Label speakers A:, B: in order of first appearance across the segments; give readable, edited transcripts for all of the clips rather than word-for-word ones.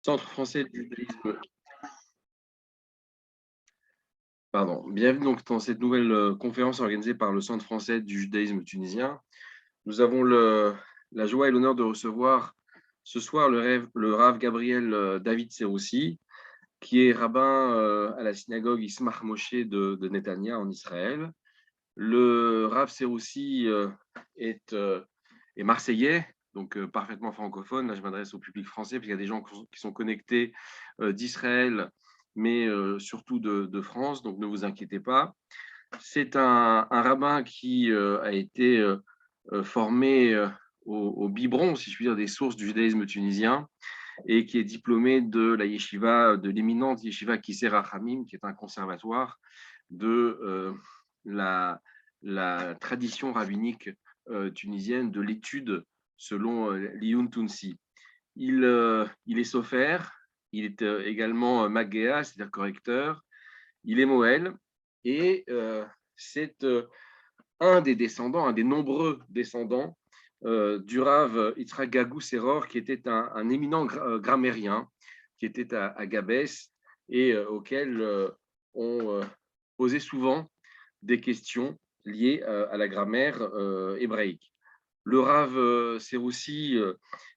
A: Centre français du judaïsme. Pardon. Bienvenue donc dans cette nouvelle conférence organisée par le Centre français du judaïsme tunisien. Nous avons la joie et l'honneur de recevoir ce soir le Rav Gabriel David Seroussi, qui est rabbin à la synagogue Ismach Moshe de Netanya en Israël. Le Rav Seroussi est marseillais, donc parfaitement francophone. Là, je m'adresse au public français, parce qu'il y a des gens qui sont connectés d'Israël, mais surtout de France, donc ne vous inquiétez pas. C'est un rabbin qui a été formé au biberon, si je puis dire, des sources du judaïsme tunisien, et qui est diplômé de la yeshiva, de l'éminente yeshiva Kisser Rachamim, qui est un conservatoire de la tradition rabbinique tunisienne de l'étude selon l'Iyun Tunsi. Il est sophère, il est également magéa, c'est-à-dire correcteur, il est moël, et c'est un des nombreux descendants du Rav Yitzhak Gagou Seror, qui était un éminent grammairien, qui était à Gabès, et auquel on posait souvent des questions liées à la grammaire hébraïque. Le Rav Seroussi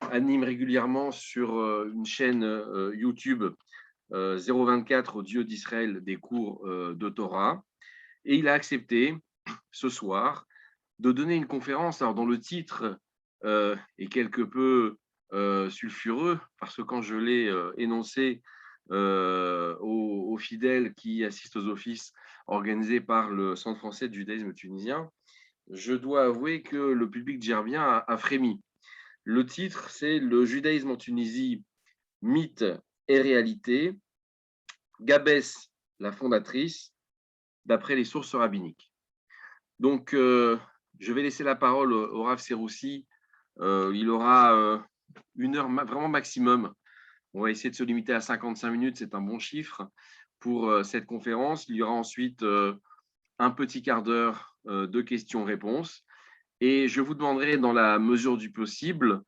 A: anime régulièrement sur une chaîne YouTube 024 au Dieu d'Israël des cours de Torah, et il a accepté ce soir de donner une conférence, alors dont le titre est quelque peu sulfureux, parce que quand je l'ai énoncé aux fidèles qui assistent aux offices organisés par le Centre français du judaïsme tunisien, je dois avouer que le public djerbien a frémi. Le titre, c'est Le judaïsme en Tunisie, mythe et réalité, Gabès, la fondatrice, d'après les sources rabbiniques. Donc, je vais laisser la parole au Rav Seroussi. Il aura une heure vraiment maximum. On va essayer de se limiter à 55 minutes, c'est un bon chiffre pour cette conférence. Il y aura ensuite un petit quart d'heure de questions-réponses. Et je vous demanderai, dans la mesure du possible,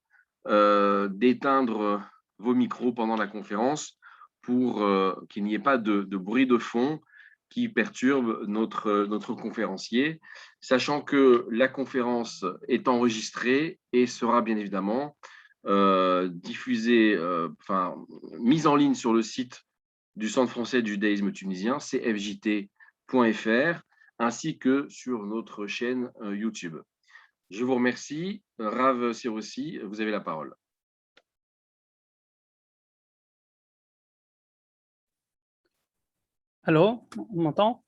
A: d'éteindre vos micros pendant la conférence pour qu'il n'y ait pas de bruit de fond qui perturbe notre conférencier, sachant que la conférence est enregistrée et sera bien évidemment diffusée, mise en ligne sur le site du Centre français du judaïsme tunisien, cfjt.fr, ainsi que sur notre chaîne YouTube. Je vous remercie. Rav Seroussi, vous avez la parole.
B: Allô, on m'entend?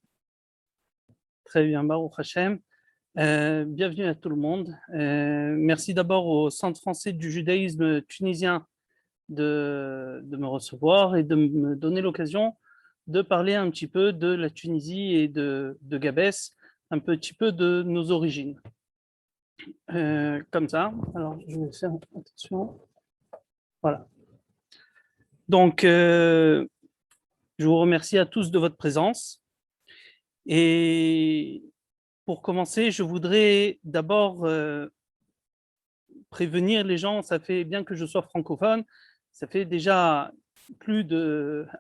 B: Très bien, Baruch Hashem. Bienvenue à tout le monde. Merci d'abord au Centre français du judaïsme tunisien de me recevoir et de me donner l'occasion de parler un petit peu de la Tunisie et de Gabès, un petit peu de nos origines. Comme ça, alors je vais faire attention. Voilà. Donc, je vous remercie à tous de votre présence. Et pour commencer, je voudrais d'abord prévenir les gens. Ça fait bien que je sois francophone, ça fait déjà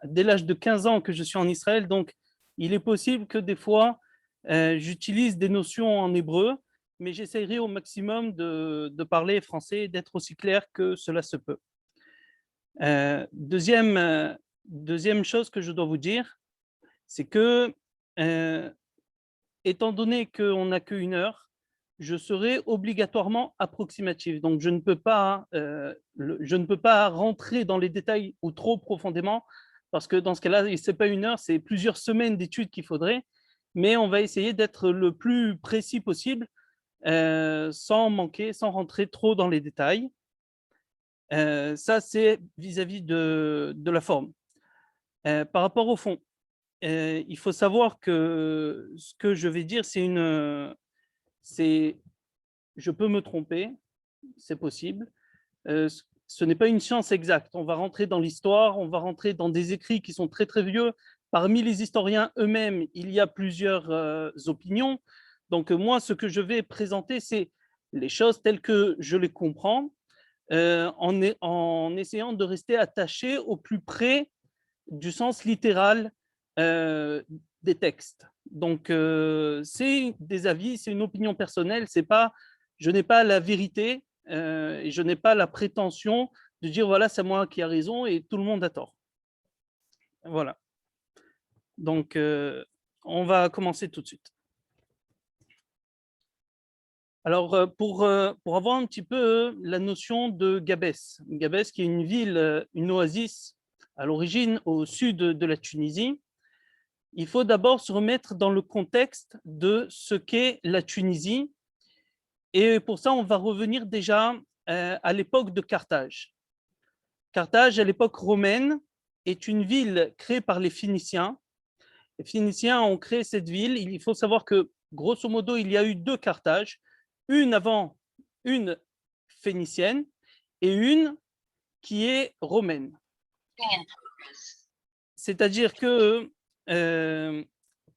B: dès l'âge de 15 ans que je suis en Israël, donc il est possible que des fois j'utilise des notions en hébreu, mais j'essaierai au maximum de parler français, d'être aussi clair que cela se peut. Deuxième chose que je dois vous dire, c'est que étant donné qu'on n'a qu'une heure, je serai obligatoirement approximatif. Donc, je ne peux pas rentrer dans les détails ou trop profondément, parce que dans ce cas-là, ce n'est pas une heure, c'est plusieurs semaines d'études qu'il faudrait. Mais on va essayer d'être le plus précis possible, sans manquer, sans rentrer trop dans les détails. Ça, c'est vis-à-vis de la forme. Par rapport au fond, il faut savoir que ce que je vais dire, je peux me tromper, c'est possible. Ce n'est pas une science exacte. On va rentrer dans l'histoire, on va rentrer dans des écrits qui sont très très vieux. Parmi les historiens eux-mêmes, il y a plusieurs opinions. Donc moi, ce que je vais présenter, c'est les choses telles que je les comprends. en essayant de rester attaché au plus près du sens littéral des textes. Donc, c'est des avis, c'est une opinion personnelle, c'est pas, je n'ai pas la vérité et je n'ai pas la prétention de dire voilà, c'est moi qui ai raison et tout le monde a tort. Voilà. Donc, on va commencer tout de suite. Alors, pour avoir un petit peu la notion de Gabès, Gabès qui est une ville, une oasis à l'origine au sud de la Tunisie, il faut d'abord se remettre dans le contexte de ce qu'est la Tunisie. Et pour ça, on va revenir déjà à l'époque de Carthage. Carthage, à l'époque romaine, est une ville créée par les Phéniciens. Les Phéniciens ont créé cette ville. Il faut savoir que, grosso modo, il y a eu deux Carthages, une avant, une phénicienne et une qui est romaine. C'est-à-dire que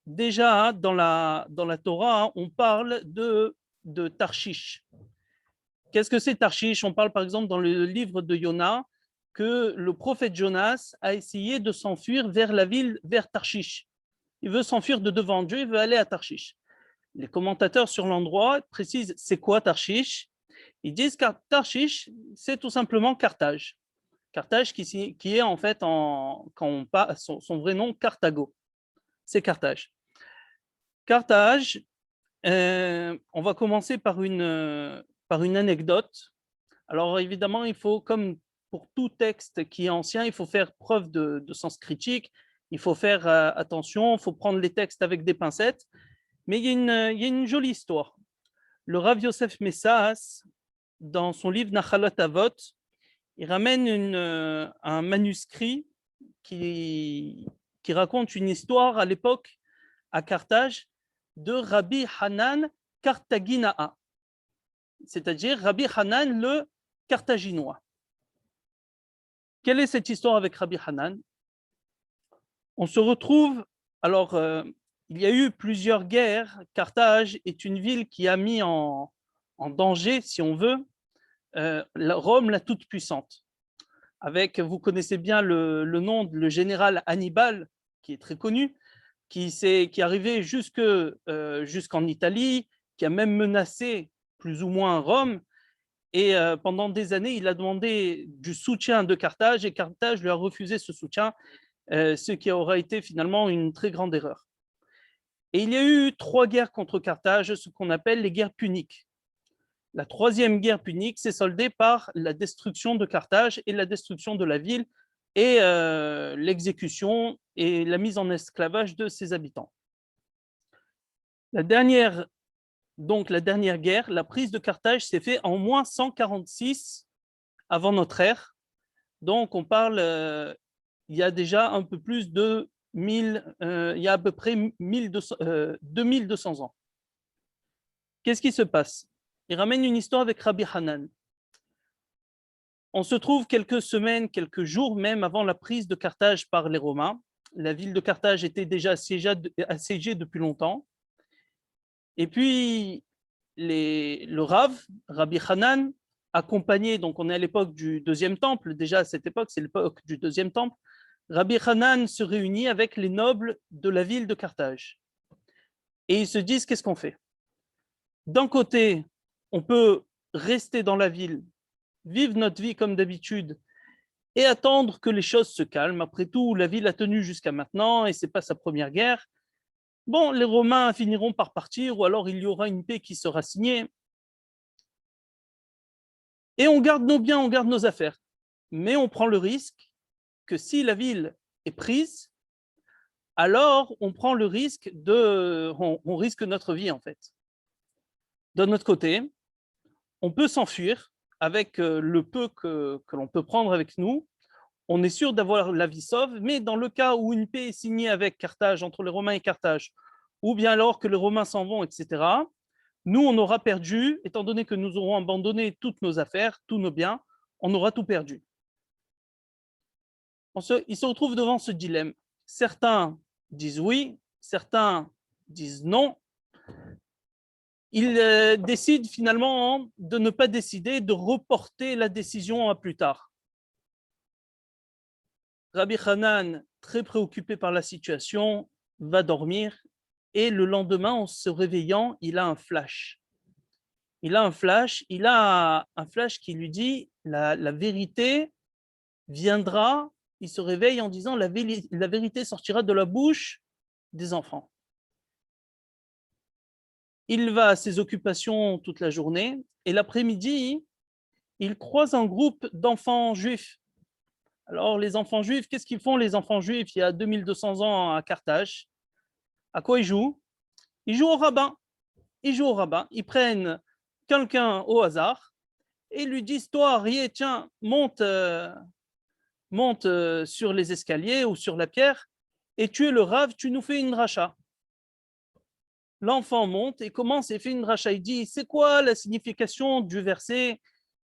B: déjà dans la Torah, on parle de Tarshish. Qu'est-ce que c'est Tarshish? On parle par exemple dans le livre de Yona que le prophète Jonas a essayé de s'enfuir vers la ville, vers Tarshish. Il veut s'enfuir de devant Dieu, il veut aller à Tarshish. Les commentateurs sur l'endroit précisent c'est quoi Tarshish? Ils disent que Tarshish, c'est tout simplement Carthage. Carthage qui est en fait, quand on parle, son vrai nom, Carthago. C'est Carthage. Carthage, on va commencer par une anecdote. Alors évidemment, il faut, comme pour tout texte qui est ancien, il faut faire preuve de sens critique, il faut faire attention, il faut prendre les textes avec des pincettes. Mais il y a une jolie histoire. Le Rav Yosef Messas, dans son livre Nachalat Avot, il ramène un manuscrit qui raconte une histoire à l'époque à Carthage de Rabbi Hanan Cartaginaa, c'est-à-dire Rabbi Hanan le Carthaginois. Quelle est cette histoire avec Rabbi Hanan? On se retrouve, alors il y a eu plusieurs guerres. Carthage est une ville qui a mis en danger, si on veut, Rome la toute puissante. Avec, vous connaissez bien le nom de le général Hannibal, qui est très connu, qui est arrivé jusqu'en Italie, qui a même menacé plus ou moins Rome. Et pendant des années, il a demandé du soutien de Carthage et Carthage lui a refusé ce soutien, ce qui aura été finalement une très grande erreur. Et il y a eu 3 guerres contre Carthage, ce qu'on appelle les guerres puniques. La 3e guerre punique s'est soldée par la destruction de Carthage et la destruction de la ville et l'exécution et la mise en esclavage de ses habitants. La dernière guerre, la prise de Carthage s'est faite en moins 146 avant notre ère. Donc on parle, il y a déjà un peu plus de 1000, il y a à peu près 2200 ans. Qu'est-ce qui se passe? Il ramène une histoire avec Rabbi Hanan. On se trouve quelques semaines, quelques jours même avant la prise de Carthage par les Romains. La ville de Carthage était déjà assiégée depuis longtemps. Et puis, le Rav, Rabbi Hanan, accompagné, donc on est à l'époque du 2e temple, déjà à cette époque, c'est l'époque du 2e temple, Rabbi Hanan se réunit avec les nobles de la ville de Carthage. Et ils se disent, qu'est-ce qu'on fait? D'un côté, on peut rester dans la ville, vivre notre vie comme d'habitude et attendre que les choses se calment. Après tout, la ville a tenu jusqu'à maintenant et ce n'est pas sa première guerre. Bon, les Romains finiront par partir ou alors il y aura une paix qui sera signée. Et on garde nos biens, on garde nos affaires. Mais on prend le risque que si la ville est prise, alors on prend le risque on risque notre vie en fait. De notre côté, on peut s'enfuir avec le peu que l'on peut prendre avec nous. On est sûr d'avoir la vie sauve, mais dans le cas où une paix est signée avec Carthage, entre les Romains et Carthage, ou bien alors que les Romains s'en vont, etc., nous, on aura perdu, étant donné que nous aurons abandonné toutes nos affaires, tous nos biens, on aura tout perdu. Ils se retrouvent devant ce dilemme. Certains disent oui, certains disent non. il décide finalement de ne pas décider, de reporter la décision à plus tard. Rabbi Hanan, très préoccupé par la situation, va dormir et le lendemain, en se réveillant, il a un flash. Il a un flash qui lui dit la vérité viendra. Il se réveille en disant la vérité sortira de la bouche des enfants. Il va à ses occupations toute la journée et l'après-midi, il croise un groupe d'enfants juifs. Alors, les enfants juifs, qu'est-ce qu'ils font les enfants juifs il y a 2200 ans à Carthage? À quoi ils jouent? Ils jouent au rabbin. Ils prennent quelqu'un au hasard et lui disent, toi, Arié, tiens, monte sur les escaliers ou sur la pierre et tu es le Rav, tu nous fais une dracha. L'enfant monte et commence et fait une dracha. Il dit, c'est quoi la signification du verset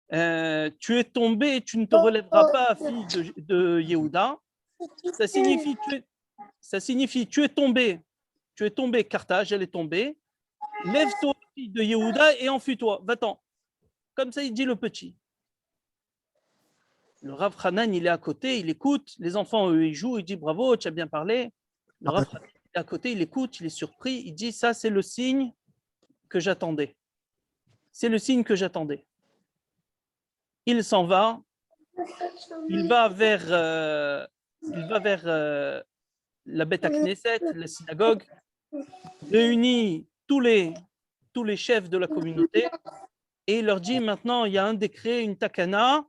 B: tu es tombé, tu ne te relèveras pas, fille de Yehuda. Ça signifie, tu es tombé, Carthage, elle est tombée. Lève-toi, fille de Yehuda, et enfuis-toi, va-t'en. Comme ça, il dit le petit. Le Rav Hanan, il est à côté, il écoute. Les enfants, eux, ils jouent, il dit bravo, tu as bien parlé. Le Rav Hanan, il est à côté, il écoute, il est surpris. Il dit ça, c'est le signe que j'attendais. C'est le signe que j'attendais. Il s'en va. Il va vers la Beth Knesset, la synagogue, réunit tous les chefs de la communauté et il leur dit maintenant il y a un décret, une takana,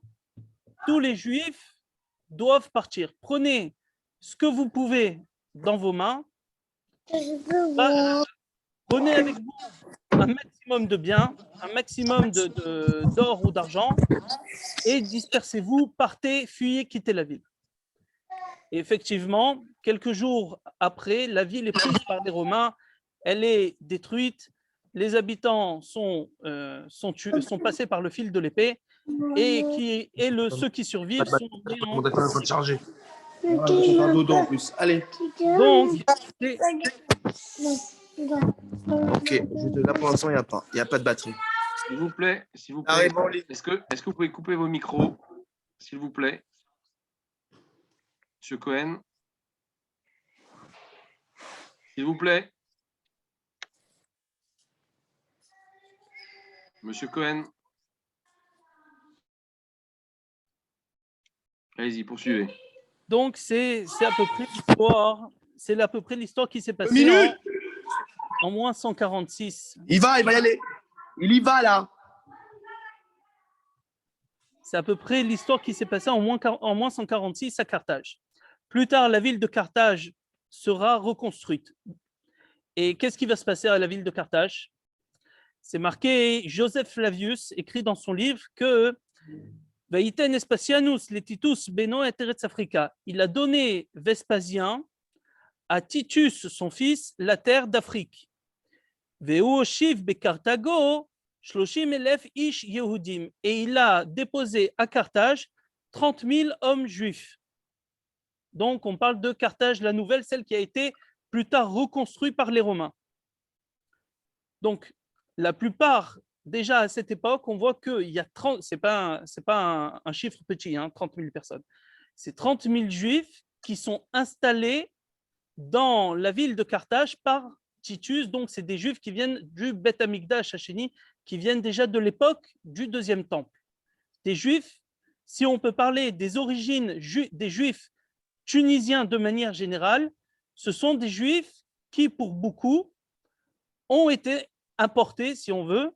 B: tous les juifs doivent partir. Prenez ce que vous pouvez dans vos mains, prenez avec vous un maximum de biens, un maximum d'or ou d'argent et dispersez-vous, partez, fuyez, quittez la ville. Et effectivement, quelques jours après, la ville est prise par les Romains, elle est détruite, les habitants sont passés par le fil de l'épée et ceux qui survivent sont emmenés en... Donc,
C: ok, là pour l'instant, il n'y a pas de batterie.
A: S'il vous plaît, est-ce que vous pouvez couper vos micros, s'il vous plaît? Monsieur Cohen, s'il vous plaît. Monsieur Cohen. Allez-y, poursuivez.
B: Donc, c'est à peu près l'histoire qui s'est passée en moins 146.
C: Il va y aller. Il y va là.
B: C'est à peu près l'histoire qui s'est passée en moins 146 à Carthage. Plus tard, la ville de Carthage sera reconstruite. Et qu'est-ce qui va se passer à la ville de Carthage? C'est marqué, Joseph Flavius écrit dans son livre que Vaïten Espasianus Letitus Beno et Teretz Africa. Il a donné Vespasien à Titus, son fils, la terre d'Afrique. Veu Shiv Bekartago, Shloshim Elef Ish Yehudim. Et il a déposé à Carthage 30 000 hommes juifs. Donc, on parle de Carthage, la nouvelle, celle qui a été plus tard reconstruite par les Romains. Donc, la plupart, déjà à cette époque, on voit qu'il y a 30, c'est pas un chiffre petit, 30 000 personnes. C'est 30 000 juifs qui sont installés dans la ville de Carthage par Titus. Donc, c'est des juifs qui viennent du Beth Amikdash Hachéni, qui viennent déjà de l'époque du deuxième temple. Des juifs, si on peut parler des origines des juifs tunisiens de manière générale, ce sont des juifs qui, pour beaucoup, ont été importés, si on veut,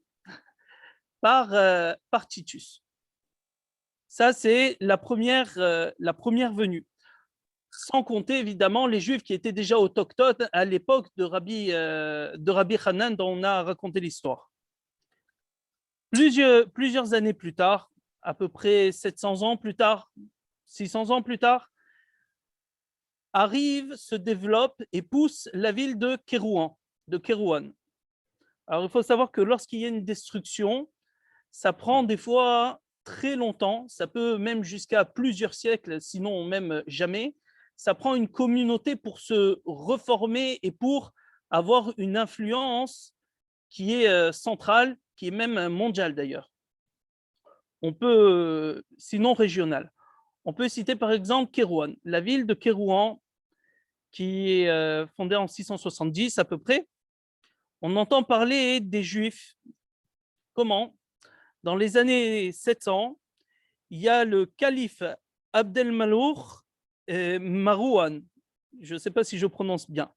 B: par Titus. Ça, c'est la première venue. Sans compter, évidemment, les Juifs qui étaient déjà autochtones à l'époque de Rabbi Hanan, dont on a raconté l'histoire. Plusieurs années plus tard, à peu près 700 ans plus tard, 600 ans plus tard, arrive, se développe et pousse la ville de Kérouan. Alors, il faut savoir que lorsqu'il y a une destruction, ça prend des fois très longtemps, ça peut même jusqu'à plusieurs siècles, sinon même jamais. Ça prend une communauté pour se reformer et pour avoir une influence qui est central, qui est même mondial d'ailleurs. On peut, sinon régional. On peut citer par exemple Kérouan, la ville de Kérouan, qui est fondée en 670 à peu près. On entend parler des Juifs. Comment? Dans les années 700, il y a le calife Abdelmalouk Marouane. Je ne sais pas si je prononce bien.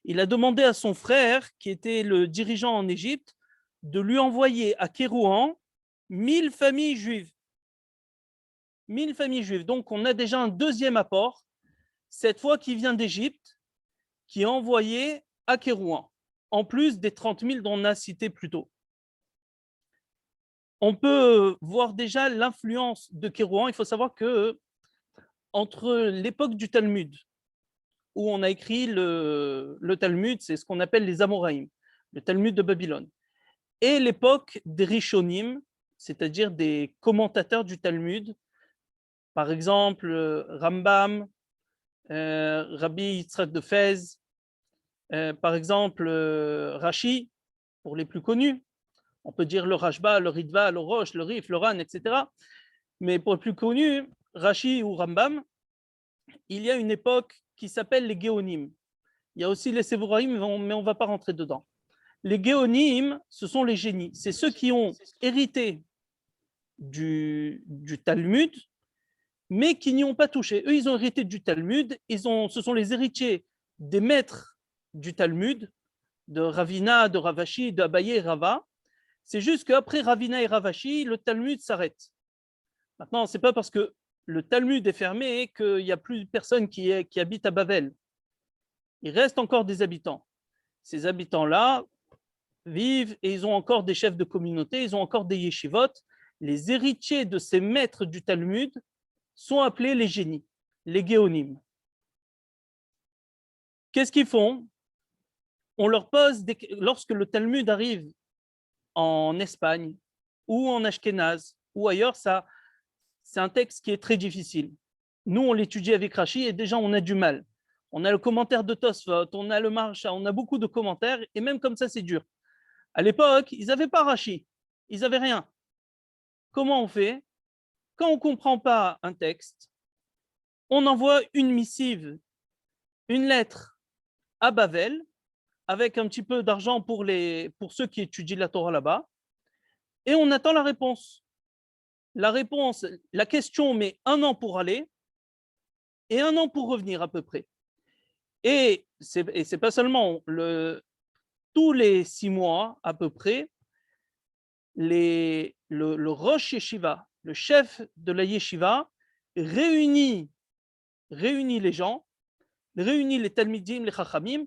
B: Il a demandé à son frère, qui était le dirigeant en Égypte, de lui envoyer à Kérouan 1000 familles juives. 1000 familles juives. Donc, on a déjà un deuxième apport, cette fois qui vient d'Égypte, qui est envoyé à Kérouan, en plus des 30 000 dont on a cité plus tôt. On peut voir déjà l'influence de Kérouan. Il faut savoir que entre l'époque du Talmud, où on a écrit le Talmud, c'est ce qu'on appelle les Amoraïm, le Talmud de Babylone, et l'époque des Rishonim, c'est-à-dire des commentateurs du Talmud, par exemple Rambam, Rabbi Yitzhak de Fez, par exemple Rashi, pour les plus connus. On peut dire le Rashba, le Ritva, le Rosh, le Rif, le Ran, etc. Mais pour les plus connus, Rashi ou Rambam, il y a une époque qui s'appelle les Géonim. Il y a aussi les Sévoraïm, mais on ne va pas rentrer dedans. Les Géonim, ce sont les génies. C'est ceux qui ont hérité du Talmud, mais qui n'y ont pas touché. Eux, ils ont hérité du Talmud. Ce sont les héritiers des maîtres du Talmud, de Ravina, de Ravashi, de Abaye et Rava. C'est juste qu'après Ravina et Ravashi, le Talmud s'arrête. Maintenant, ce n'est pas parce que le Talmud est fermé qu'il n'y a plus de personnes qui habitent à Bavel. Il reste encore des habitants. Ces habitants-là vivent et ils ont encore des chefs de communauté, ils ont encore des yeshivot. Les héritiers de ces maîtres du Talmud sont appelés les génies, les géonim. Qu'est-ce qu'ils font? On leur pose, lorsque le Talmud arrive en Espagne ou en Ashkénaze ou ailleurs, c'est un texte qui est très difficile. Nous, on l'étudie avec Rashi et déjà, on a du mal. On a le commentaire de Tosfot, on a le Maharsha, on a beaucoup de commentaires et même comme ça, c'est dur. À l'époque, ils n'avaient pas Rashi, ils n'avaient rien. Comment on fait? Quand on ne comprend pas un texte, on envoie une missive, une lettre à Bavel avec un petit peu d'argent pour ceux qui étudient la Torah là-bas et on attend la réponse. La question met 1 an pour aller et 1 an pour revenir à peu près. Et c'est pas seulement tous les 6 mois à peu près, le Rosh Yeshiva, le chef de la Yeshiva, réunit les gens, réunit les Talmidim, les Chachamim,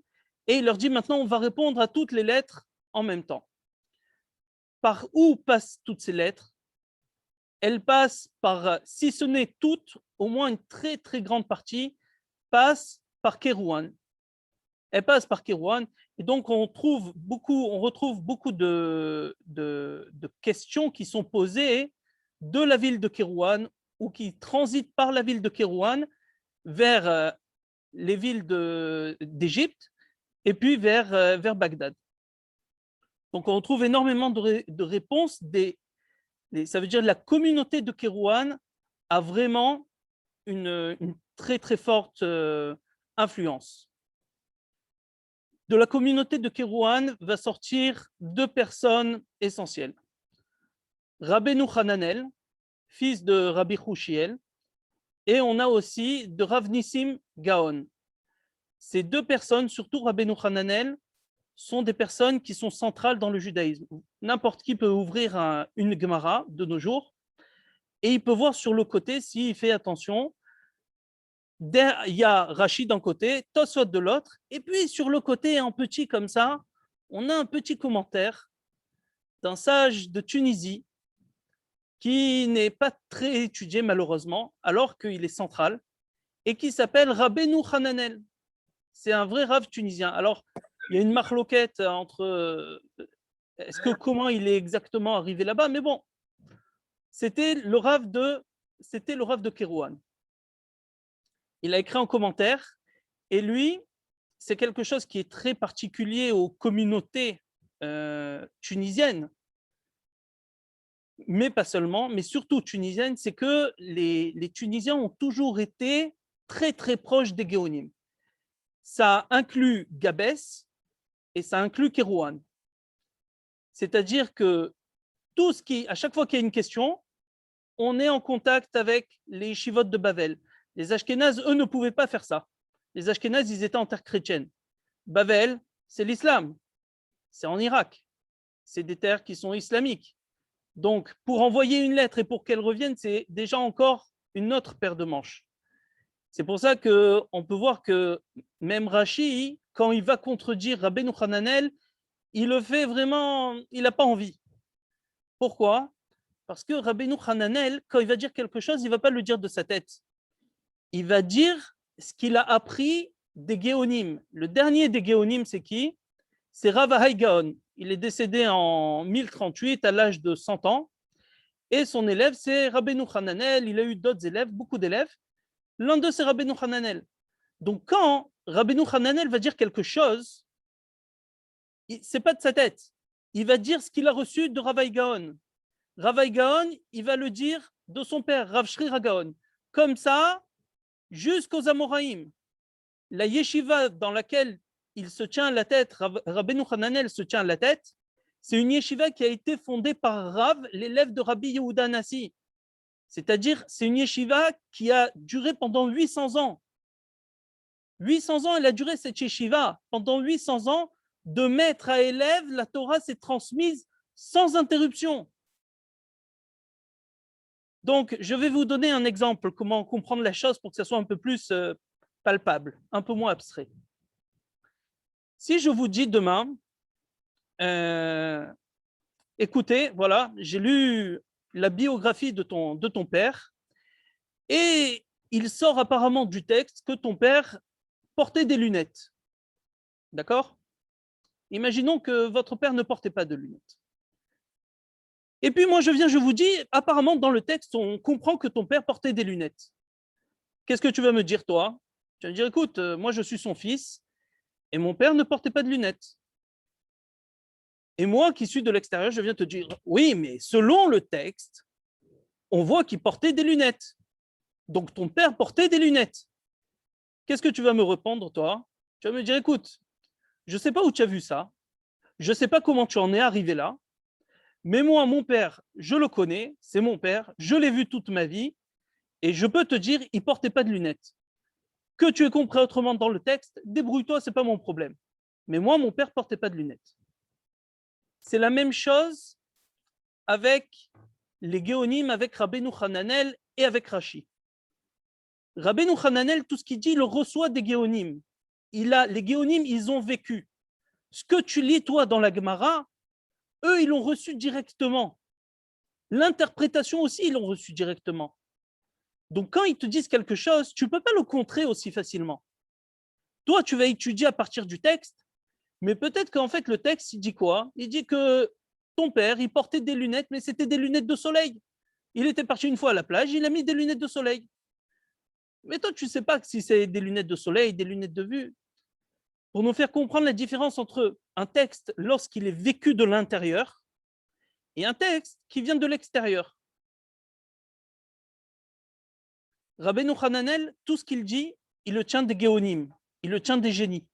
B: et il leur dit maintenant on va répondre à toutes les lettres en même temps. Par où passent toutes ces lettres? Elles passent par, si ce n'est toutes, au moins une très très grande partie, passe par Kérouan. Elle passe par Kérouan et donc on retrouve beaucoup de questions qui sont posées de la ville de Kérouan ou qui transitent par la ville de Kérouan vers les villes d'Égypte et puis vers Bagdad. Donc on retrouve énormément de réponses. Ça veut dire que la communauté de Kérouan a vraiment une très très forte influence. De la communauté de Kérouan va sortir 2 personnes essentielles. Rabbeinu Hananel, fils de Rabbi Chouchiel, et on a aussi de Rav Nissim Gaon. Ces 2 personnes, surtout Rabbeinu Hananel, sont des personnes qui sont centrales dans le judaïsme. N'importe qui peut ouvrir une Gemara de nos jours et il peut voir sur le côté, s'il fait attention, il y a Rashi d'un côté, Tosfot de l'autre, et puis sur le côté, en petit comme ça, on a un petit commentaire d'un sage de Tunisie qui n'est pas très étudié malheureusement, alors qu'il est central, et qui s'appelle Rabbeinu Hananel. C'est un vrai rave tunisien. Alors, il y a une marloquette entre comment il est exactement arrivé là-bas, mais bon, c'était le rave de Kérouan. Il a écrit un commentaire et lui, c'est quelque chose qui est très particulier aux communautés tunisienne, mais pas seulement, mais surtout tunisienne, c'est que les Tunisiens ont toujours été très très proches des Géonim. Ça inclut Gabès et ça inclut Kérouan. C'est-à-dire que tout ce qui, à chaque fois qu'il y a une question, on est en contact avec les yeshivot de Bavel. Les Ashkénazes, eux, ne pouvaient pas faire ça. Les Ashkénazes, ils étaient en terre chrétienne. Bavel, c'est l'islam. C'est en Irak. C'est des terres qui sont islamiques. Donc, pour envoyer une lettre et pour qu'elle revienne, c'est déjà encore une autre paire de manches. C'est pour ça qu'on peut voir que même Rashi, quand il va contredire Rabbeinu Hananel, il le fait vraiment, il n'a pas envie. Pourquoi? Parce que Rabbeinu Hananel, quand il va dire quelque chose, il ne va pas le dire de sa tête. Il va dire ce qu'il a appris des Géonim. Le dernier des Géonim, c'est qui? C'est Rav Ahai Gaon. Il est décédé en 1038 à l'âge de 100 ans. Et son élève, c'est Rabbeinu Hananel. Il a eu d'autres élèves, beaucoup d'élèves. L'un d'eux, c'est Rabbeinu Hananel. Donc, quand Rabbeinu Hananel va dire quelque chose, ce n'est pas de sa tête. Il va dire ce qu'il a reçu de Rav Ahai Gaon. Rav Ahai Gaon, il va le dire de son père, Rav Shri Gaon. Comme ça, jusqu'aux Amoraïm. La yeshiva dans laquelle il se tient la tête, Rabbeinu Hananel se tient la tête, c'est une yeshiva qui a été fondée par Rav, l'élève de Rabbi Yehuda Nassi. C'est-à-dire, c'est une yeshiva qui a duré pendant 800 ans. 800 ans, elle a duré cette yeshiva. Pendant 800 ans, de maître à élève, la Torah s'est transmise sans interruption. Donc, je vais vous donner un exemple, comment comprendre la chose pour que ça soit un peu plus palpable, un peu moins abstrait. Si je vous dis demain, écoutez, voilà, j'ai lu la biographie de ton père et il sort apparemment du texte que ton père portait des lunettes. D'accord? Imaginons que votre père ne portait pas de lunettes. Et puis moi, je vous dis, apparemment, dans le texte, on comprend que ton père portait des lunettes. Qu'est-ce que tu vas me dire, toi? Tu vas me dire, écoute, moi, je suis son fils et mon père ne portait pas de lunettes. Et moi, qui suis de l'extérieur, je viens te dire, oui, mais selon le texte, on voit qu'il portait des lunettes. Donc, ton père portait des lunettes. Qu'est-ce que tu vas me répondre, toi? Tu vas me dire, écoute, je ne sais pas où tu as vu ça, je ne sais pas comment tu en es arrivé là, mais moi, mon père, je le connais, c'est mon père, je l'ai vu toute ma vie, et je peux te dire, il ne portait pas de lunettes. Que tu aies compris autrement dans le texte, débrouille-toi, ce n'est pas mon problème. Mais moi, mon père ne portait pas de lunettes. C'est la même chose avec les Géonim, avec Rabbeinu Hananel et avec Rashi. Rabbeinu Hananel, tout ce qu'il dit, il le reçoit des Géonim. Les Géonim, ils ont vécu. Ce que tu lis, toi, dans la Gemara, eux, ils l'ont reçu directement. L'interprétation aussi, ils l'ont reçu directement. Donc, quand ils te disent quelque chose, tu ne peux pas le contrer aussi facilement. Toi, tu vas étudier à partir du texte, mais peut-être qu'en fait, le texte, il dit quoi? Il dit que ton père, il portait des lunettes, mais c'était des lunettes de soleil. Il était parti une fois à la plage, il a mis des lunettes de soleil. Mais toi, tu ne sais pas si c'est des lunettes de soleil, des lunettes de vue. Pour nous faire comprendre la différence entre un texte lorsqu'il est vécu de l'intérieur et un texte qui vient de l'extérieur. Rabbeinu Hananel, tout ce qu'il dit, il le tient des Géonim, il le tient des génies.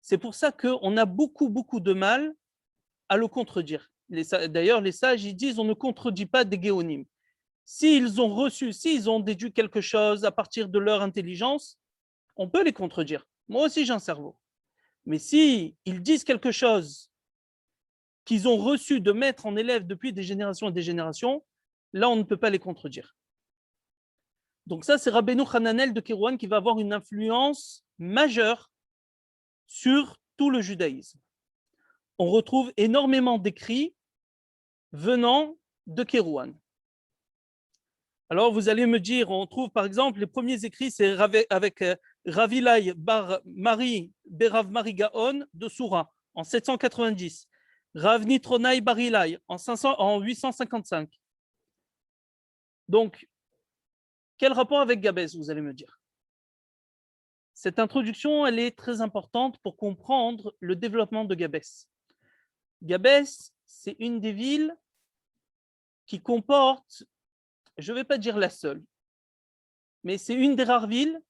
B: C'est pour ça qu'on a beaucoup, beaucoup de mal à le contredire. D'ailleurs, les sages, ils disent on ne contredit pas des Géonim. S'ils ont reçu, s'ils ont déduit quelque chose à partir de leur intelligence, on peut les contredire. Moi aussi, j'ai un cerveau. Mais s'ils disent quelque chose qu'ils ont reçu de maître en élève depuis des générations et des générations, là, on ne peut pas les contredire. Donc ça, c'est Rabbeinu Hananel de Kérouan qui va avoir une influence majeure sur tout le judaïsme. On retrouve énormément d'écrits venant de Kérouan. Alors, vous allez me dire, on trouve par exemple, les premiers écrits, c'est avec Ravilai bar Mari Berav Mari Gaon de Soura en 790, Rav Nitronai Barilai en 855. Donc, quel rapport avec Gabès, vous allez me dire? Cette introduction, elle est très importante pour comprendre le développement de Gabès. Gabès, c'est une des villes qui comporte, je ne vais pas dire la seule, mais c'est une des rares villes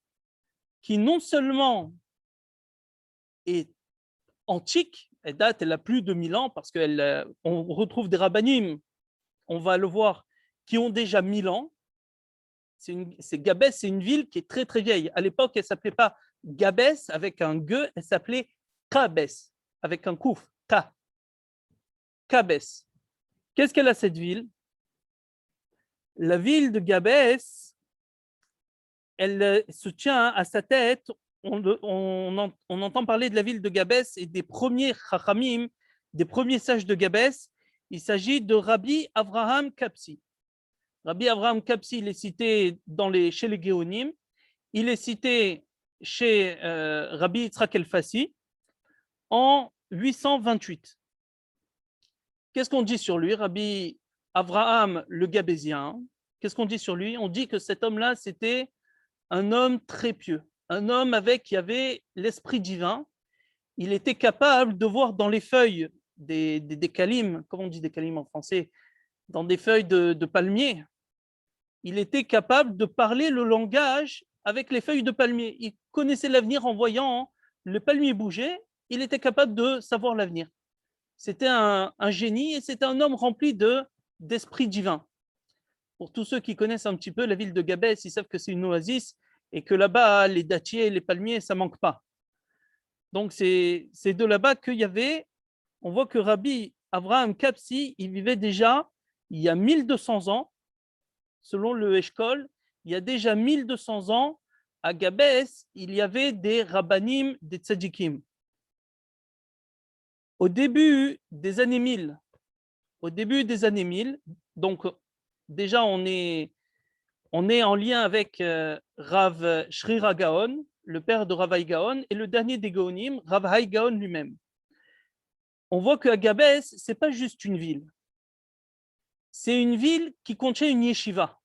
B: qui non seulement est antique, elle a plus de 1000 ans, parce qu'on retrouve des rabbanim, on va le voir, qui ont déjà 1000 ans. Gabès, c'est une ville qui est très très vieille. À l'époque, elle ne s'appelait pas Gabès avec un G, elle s'appelait Kabès avec un kouf, Ka. Kabès. Qu'est-ce qu'elle a cette ville? La ville de Gabès, elle se tient à sa tête. On entend parler de la ville de Gabès et des premiers chachamim, des premiers sages de Gabès. Il s'agit de Rabbi Avraham Kapsi. Rabbi Avraham Kapsi, il est cité chez les Géonim. Il est cité chez Rabbi Yitzhak El-Fassi en 828. Qu'est-ce qu'on dit sur lui, Rabbi Avraham le Gabésien? Qu'est-ce qu'on dit sur lui? On dit que cet homme-là, c'était un homme très pieux, un homme qui avait l'esprit divin. Il était capable de voir dans les feuilles des kalim, comment on dit des kalim en français, dans des feuilles de palmier, il était capable de parler le langage avec les feuilles de palmier. Il connaissait l'avenir en voyant le palmier bouger, il était capable de savoir l'avenir. C'était un génie et c'était un homme rempli d'esprit divin. Pour tous ceux qui connaissent un petit peu la ville de Gabès, ils savent que c'est une oasis et que là-bas, les dattiers, les palmiers, ça ne manque pas. Donc, c'est de là-bas qu'il y avait, on voit que Rabbi Avraham Kapsi, il vivait déjà il y a 1200 ans, selon le Eshkol, il y a déjà 1200 ans, à Gabès, il y avait des rabbanim, des tzadikim. Au début des années 1000, donc déjà on est en lien avec Rav Shrira Gaon, le père de Rav Hai Gaon, et le dernier des Gaonim, Rav Hai Gaon lui-même. On voit qu'à Gabès, ce n'est pas juste une ville. C'est une ville qui contient une yeshiva.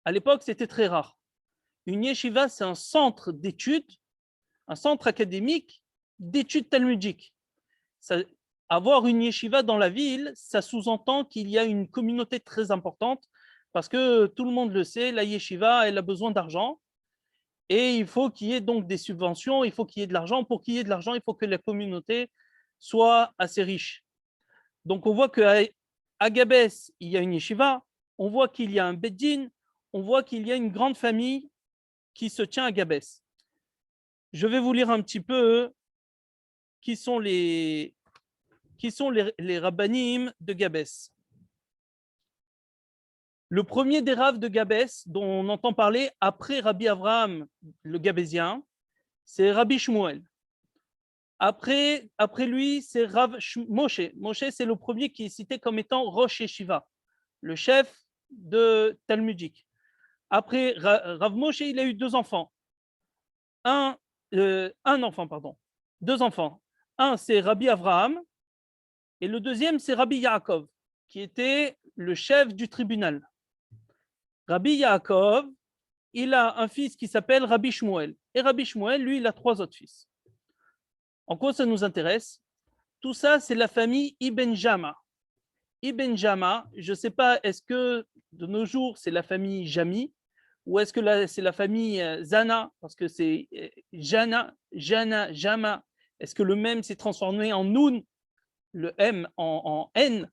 B: À l'époque, c'était très rare. Une yeshiva, c'est un centre d'études, un centre académique d'études talmudiques. Avoir une yeshiva dans la ville, ça sous-entend qu'il y a une communauté très importante parce que tout le monde le sait, la yeshiva, elle a besoin d'argent et il faut qu'il y ait donc des subventions, il faut qu'il y ait de l'argent. Pour qu'il y ait de l'argent, il faut que la communauté soit assez riche. Donc on voit qu'à Gabès, il y a une yeshiva, on voit qu'il y a un beddin, on voit qu'il y a une grande famille qui se tient à Gabès. Je vais vous lire un petit peu qui sont les rabbanim de Gabès. Le premier des raves de Gabès, dont on entend parler après Rabbi Avraham, le Gabésien, c'est Rabbi Shmuel. Après lui, c'est Rav Moshe. Moshe, c'est le premier qui est cité comme étant Rosh Yeshiva, le chef de Talmudique. Après Rav Moshe, il a eu deux enfants. Deux enfants. Un, c'est Rabbi Avraham, et le deuxième, c'est Rabbi Yaakov, qui était le chef du tribunal. Rabbi Yaakov, il a un fils qui s'appelle Rabbi Shmuel. Et Rabbi Shmuel, lui, il a trois autres fils. En quoi ça nous intéresse? Tout ça, c'est la famille Ibn Jama. Ibn Jama, je ne sais pas, est-ce que de nos jours, c'est la famille Jami ou est-ce que c'est la famille Zana, parce que c'est Jana, Jama. Est-ce que le même s'est transformé en Noun, le M en N?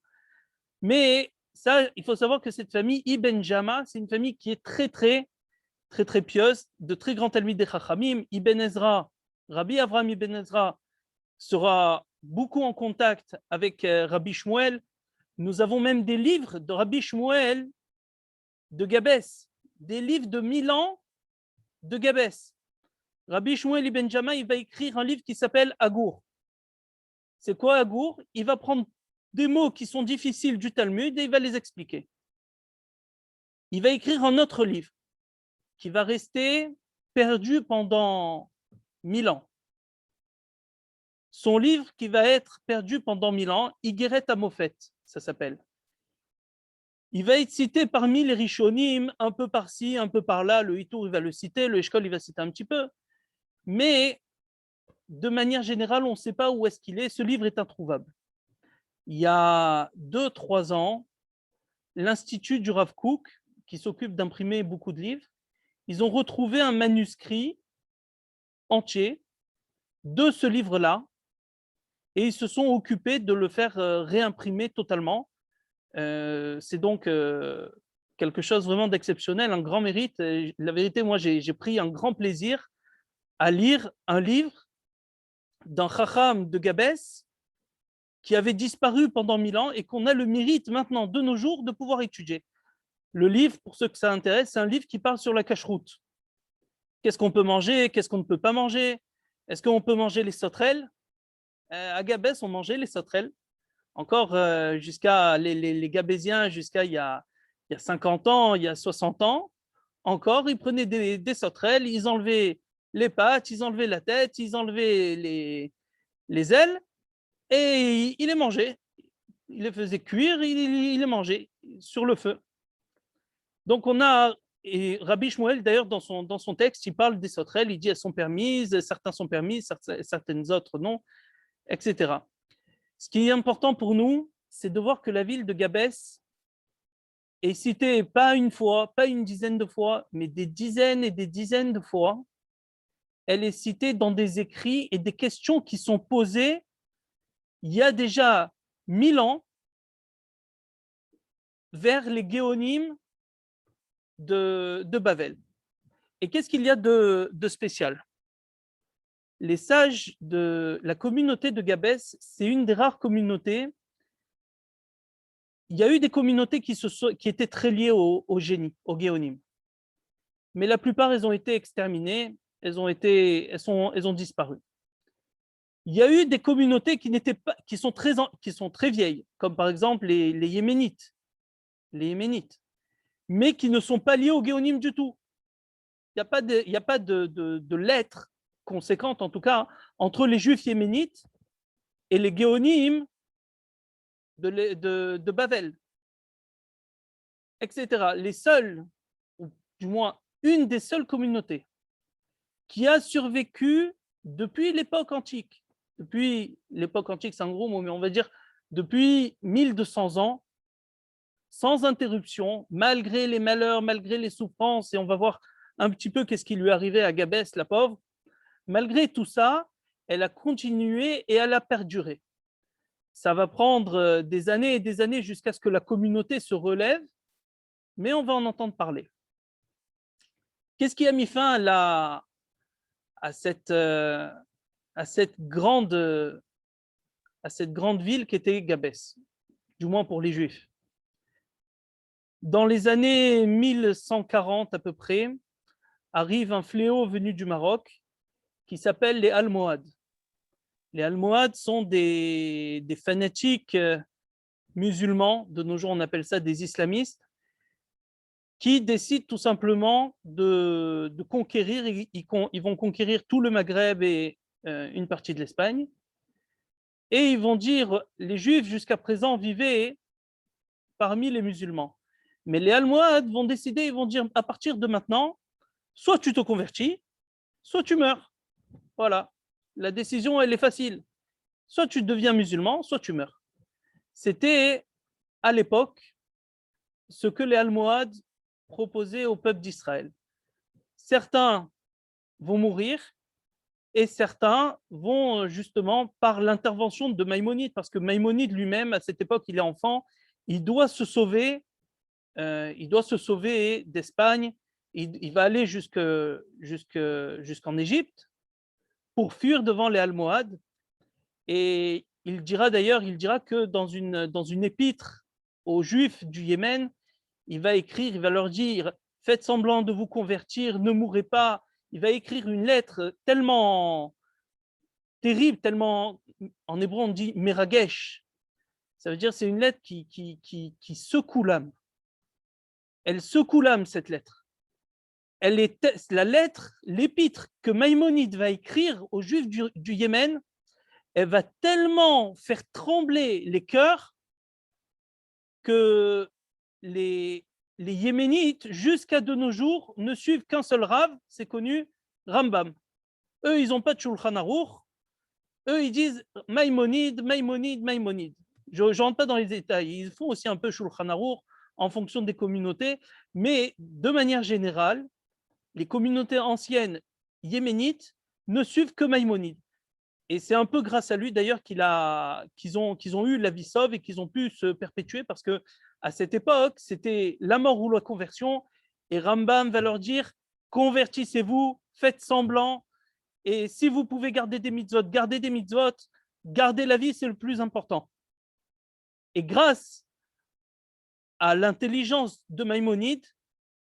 B: Mais ça, il faut savoir que cette famille Ibn Jama, c'est une famille qui est très, très, très, très pieuse, de très grands talmides des Chachamim. Ibn Ezra, Rabbi Avraham Ibn Ezra, sera beaucoup en contact avec Rabbi Shmuel. Nous avons même des livres de Rabbi Shmuel de Gabès, des livres de 1000 ans de Gabès. Rabbi Shmuel Ibn Jama, il va écrire un livre qui s'appelle Agour. C'est quoi Agour? Il va prendre des mots qui sont difficiles du Talmud et il va les expliquer. Il va écrire un autre livre qui va rester perdu pendant 1000 ans. Son livre qui va être perdu pendant 1000 ans, Igeret Amofet, ça s'appelle. Il va être cité parmi les Rishonim, un peu par-ci, un peu par-là. Le Hitour, il va le citer, le Eshkol, il va citer un petit peu. Mais de manière générale, on ne sait pas où est-ce qu'il est. Ce livre est introuvable. il y a 2-3 ans, l'Institut du Rav Kook, qui s'occupe d'imprimer beaucoup de livres, ils ont retrouvé un manuscrit entier de ce livre-là et ils se sont occupés de le faire réimprimer totalement. C'est donc quelque chose vraiment d'exceptionnel, un grand mérite. La vérité, moi, j'ai pris un grand plaisir à lire un livre d'un Chacham de Gabès qui avait disparu pendant 1000 ans et qu'on a le mérite maintenant, de nos jours, de pouvoir étudier. Le livre, pour ceux que ça intéresse, c'est un livre qui parle sur la cacheroute. Qu'est-ce qu'on peut manger, qu'est-ce qu'on ne peut pas manger? Est-ce qu'on peut manger les sauterelles? À Gabès, on mangeait les sauterelles. Encore jusqu'à les Gabésiens, jusqu'à il y a 50 ans, il y a 60 ans, encore, ils prenaient des sauterelles, ils enlevaient les pattes, ils enlevaient la tête, ils enlevaient les ailes et ils les mangeaient. Ils les faisaient cuire, ils les mangeaient sur le feu. Donc on a, et Rabbi Shmuel d'ailleurs dans son texte, il parle des sauterelles, il dit elles sont permises, certains sont permis, certaines autres non, etc. Ce qui est important pour nous, c'est de voir que la ville de Gabès est citée pas une fois, pas une dizaine de fois, mais des dizaines et des dizaines de fois. Elle est citée dans des écrits et des questions qui sont posées il y a déjà 1000 ans vers les géonymes de Bavel. Et qu'est-ce qu'il y a de spécial? Les sages de la communauté de Gabès, c'est une des rares communautés. Il y a eu des communautés qui étaient très liées au génie, au géonyme. Mais la plupart, elles ont été exterminées, elles ont disparu. Il y a eu des communautés qui sont très vieilles, comme par exemple les Yéménites, mais qui ne sont pas liées au géonyme du tout. Il n'y a pas de lettres conséquentes, en tout cas, entre les Juifs yéménites et les géonymes de Bavel, etc. Les seuls, ou du moins une des seules communautés qui a survécu depuis l'époque antique. Depuis l'époque antique, c'est un gros mot, mais on va dire depuis 1200 ans, sans interruption, malgré les malheurs, malgré les souffrances, et on va voir un petit peu qu'est-ce qui lui arrivait à Gabès, la pauvre. Malgré tout ça, elle a continué et elle a perduré. Ça va prendre des années et des années jusqu'à ce que la communauté se relève, mais on va en entendre parler. Qu'est-ce qui a mis fin à cette grande ville qu'était Gabès, du moins pour les Juifs? Dans les années 1140 à peu près, arrive un fléau venu du Maroc qui s'appelle les Almohades. Les Almohades sont des fanatiques musulmans, de nos jours on appelle ça des islamistes, qui décident tout simplement de conquérir, ils vont conquérir tout le Maghreb et une partie de l'Espagne, et ils vont dire, les Juifs jusqu'à présent vivaient parmi les musulmans, mais les Almohades vont décider, ils vont dire, à partir de maintenant, soit tu te convertis, soit tu meurs. Voilà, la décision, elle est facile. Soit tu deviens musulman, soit tu meurs. C'était, à l'époque, ce que les Almohades proposaient au peuple d'Israël. Certains vont mourir et certains vont justement par l'intervention de Maïmonide, parce que Maïmonide lui-même, à cette époque, il est enfant, il doit se sauver d'Espagne, il va aller jusqu'en Égypte pour fuir devant les Almohades. Et il dira que dans une épître aux Juifs du Yémen, il va leur dire, faites semblant de vous convertir, ne mourrez pas. Il va écrire une lettre tellement terrible, tellement, en hébreu on dit meragesh. Ça veut dire c'est une lettre qui secoue l'âme. Elle secoue l'âme, cette lettre. L'épître que Maïmonide va écrire aux Juifs du Yémen, elle va tellement faire trembler les cœurs que les Yéménites, jusqu'à de nos jours, ne suivent qu'un seul Rav, c'est connu, Rambam. Eux, ils n'ont pas de Shulchan Aruch. Eux, ils disent Maïmonide, Maïmonide, Maïmonide. Je ne rentre pas dans les détails. Ils font aussi un peu Shulchan Aruch en fonction des communautés, mais de manière générale, les communautés anciennes yéménites ne suivent que Maïmonide. Et c'est un peu grâce à lui d'ailleurs qu'ils ont eu la vie sauve et qu'ils ont pu se perpétuer parce que à cette époque, c'était la mort ou la conversion. Et Rambam va leur dire convertissez-vous, faites semblant. Et si vous pouvez garder des mitzvot, gardez des mitzvot, garder la vie, c'est le plus important. Et grâce à l'intelligence de Maïmonide,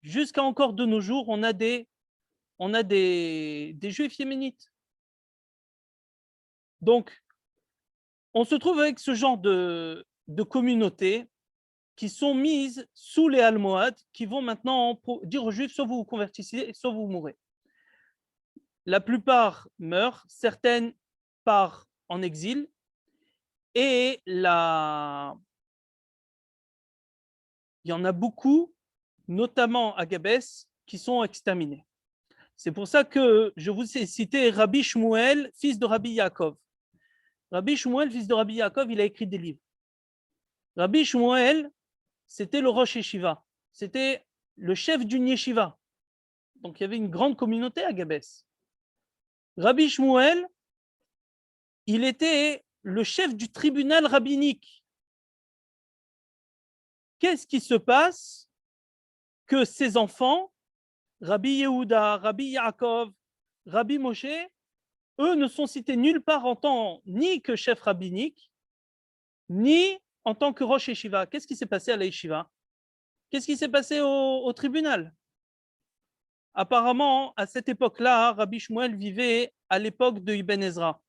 B: jusqu'à encore de nos jours, on a des juifs yéménites. Donc, on se trouve avec ce genre de communautés qui sont mises sous les almohades, qui vont maintenant dire aux juifs, soit vous vous convertissez, soit vous mourrez. La plupart meurent, certaines partent en exil, et il y en a beaucoup, notamment à Gabès, qui sont exterminés. C'est pour ça que je vous ai cité Rabbi Shmuel, fils de Rabbi Yaakov. Rabbi Shmuel, fils de Rabbi Yaakov, il a écrit des livres. Rabbi Shmuel, c'était le Rosh Yeshiva, c'était le chef d'une yeshiva. Donc il y avait une grande communauté à Gabès. Rabbi Shmuel, il était le chef du tribunal rabbinique. Qu'est-ce qui se passe que ses enfants, Rabbi Yehuda, Rabbi Yaakov, Rabbi Moshe, eux ne sont cités nulle part en tant ni que chef rabbinique, ni en tant que Rosh Yeshiva. Qu'est-ce qui s'est passé à la Yeshiva? Qu'est-ce qui s'est passé au tribunal? Apparemment, à cette époque-là, Rabbi Shmuel vivait à l'époque de Ibn Ezra.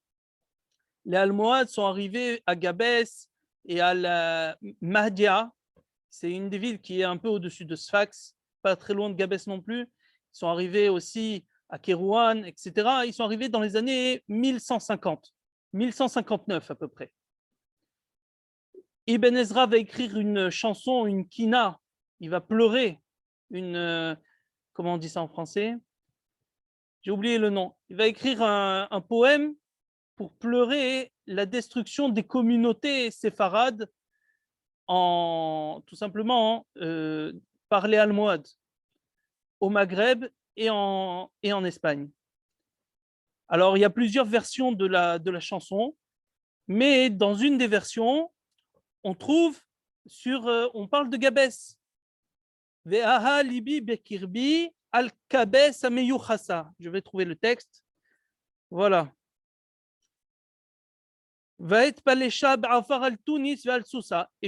B: Les Almohades sont arrivés à Gabès et à la Mahdia. C'est une des villes qui est un peu au-dessus de Sfax, pas très loin de Gabès non plus. Ils sont arrivés aussi à Kérouan, etc. Ils sont arrivés dans les années 1150, 1159 à peu près. Ibn Ezra va écrire une chanson, une kina. Il va pleurer comment on dit ça en français? J'ai oublié le nom. Il va écrire un poème pour pleurer la destruction des communautés séfarades tout simplement par les Almohades au Maghreb et en Espagne. Alors, il y a plusieurs versions de la chanson, mais dans une des versions, on trouve on parle de Gabès. Ve'aha libi bekirbi al-kabes ameyuchasa. Je vais trouver le texte. Voilà. Et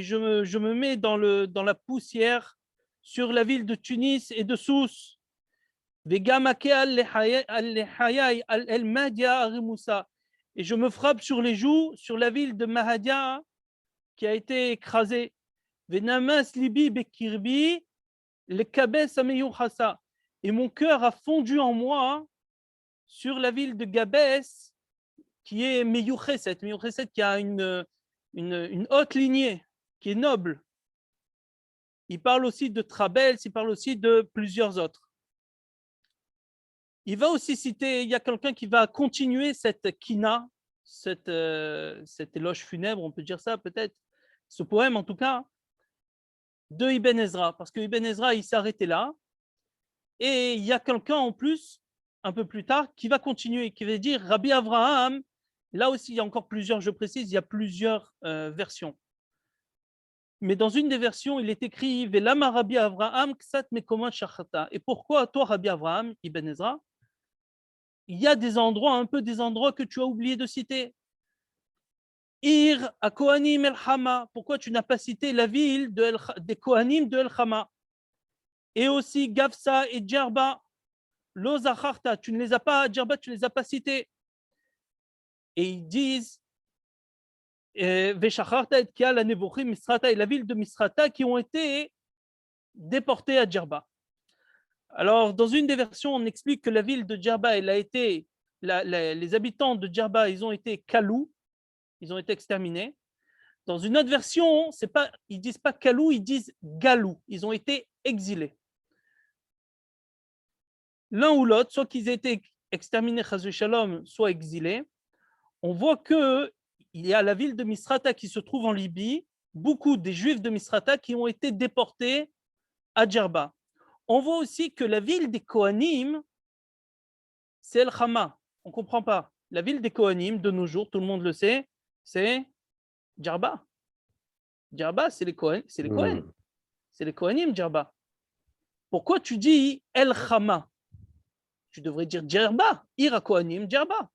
B: je me mets dans la poussière sur la ville de Tunis et de Sousse. Et je me frappe sur les joues sur la ville de Mahadia qui a été écrasée. Et mon cœur a fondu en moi sur la ville de Gabès qui est Meyucheset, qui a une haute lignée, qui est noble. Il parle aussi de Trabels, il parle aussi de plusieurs autres. Il va aussi citer, il y a quelqu'un qui va continuer cette kina, cet éloge funèbre, on peut dire ça peut-être, ce poème en tout cas, de Ibn Ezra, parce que Ibn Ezra, il s'est arrêté là, et il y a quelqu'un en plus, un peu plus tard, qui va continuer, qui va dire Rabbi Avraham. Là aussi, il y a encore plusieurs, je précise, il y a plusieurs versions. Mais dans une des versions, il est écrit Velama Rabbi Avraham ksat mekomot shachata. Et pourquoi toi, Rabbi Avraham, Ibn Ezra, il y a des endroits que tu as oublié de citer. Ir à Kohanim El Hama. Pourquoi tu n'as pas cité la ville des Kohanim de El Hama? Et aussi Gafsa et Djerba. Lo zacharta, tu ne les as pas, Djerba, tu ne les as pas cités. Et ils disent Veshacharta et Kia, la Nevochim, Misrata et la ville de Misrata qui ont été déportés à Djerba. Alors, dans une des versions, on explique que la ville de Djerba, elle a été, les habitants de Djerba, ils ont été kalou, ils ont été exterminés. Dans une autre version, ils ne disent pas kalou, ils disent galou, ils ont été exilés. L'un ou l'autre, soit qu'ils aient été exterminés, chas v'shalom, soit exilés, on voit que il y a la ville de Misrata qui se trouve en Libye, beaucoup des Juifs de Misrata qui ont été déportés à Djerba. On voit aussi que la ville des Kohanim, c'est El Hama. On ne comprend pas. La ville des Kohanim, de nos jours, tout le monde le sait, c'est Djerba. Djerba, c'est les Kohen. C'est les Kohen. C'est les Kohanim, Djerba. Pourquoi tu dis El Hama? Tu devrais dire Djerba. Ira Kohanim, Djerba.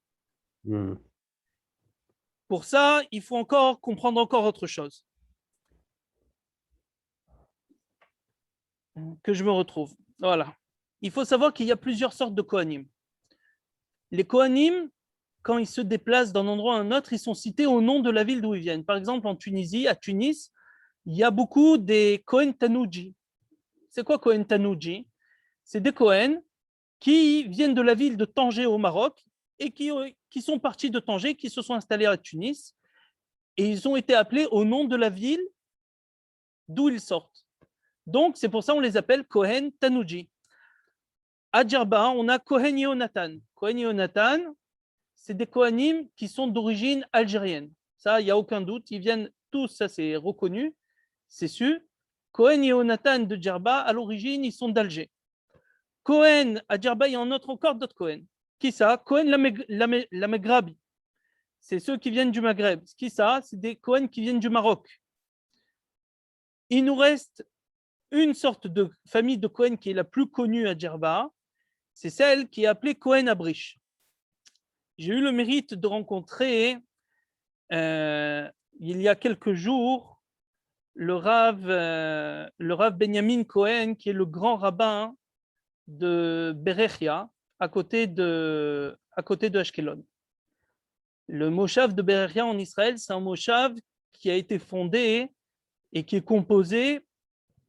B: Pour ça, il faut encore comprendre encore autre chose. Que je me retrouve. Voilà. Il faut savoir qu'il y a plusieurs sortes de Kohanim. Les Kohanim, quand ils se déplacent d'un endroit à un autre, ils sont cités au nom de la ville d'où ils viennent. Par exemple, en Tunisie, à Tunis, il y a beaucoup des Kohen Tanouji. C'est quoi Kohen Tanouji? C'est des Kohen qui viennent de la ville de Tanger au Maroc et qui sont partis de Tanger, qui se sont installés à Tunis, et ils ont été appelés au nom de la ville d'où ils sortent. Donc, c'est pour ça qu'on les appelle Kohen Tanouji. À Djerba, on a Kohen Yonatan. Kohen Yonatan, c'est des Kohanim qui sont d'origine algérienne. Ça, il n'y a aucun doute. Ils viennent tous, ça c'est reconnu, c'est sûr. Kohen Yonatan de Djerba, à l'origine, ils sont d'Alger. Kohen à Djerba, il y en a encore d'autres Kohen. Qui ça? Kohen la Megrabi. C'est ceux qui viennent du Maghreb. Qui ça? C'est des Kohen qui viennent du Maroc. Il nous reste une sorte de famille de Kohen qui est la plus connue à Djerba. C'est celle qui est appelée Kohen Abrish. J'ai eu le mérite de rencontrer il y a quelques jours le Rav Benjamin Cohen, qui est le grand rabbin de Berechia, à côté de Ashkelon. Le Moshav de Berechia en Israël, c'est un Moshav qui a été fondé et qui est composé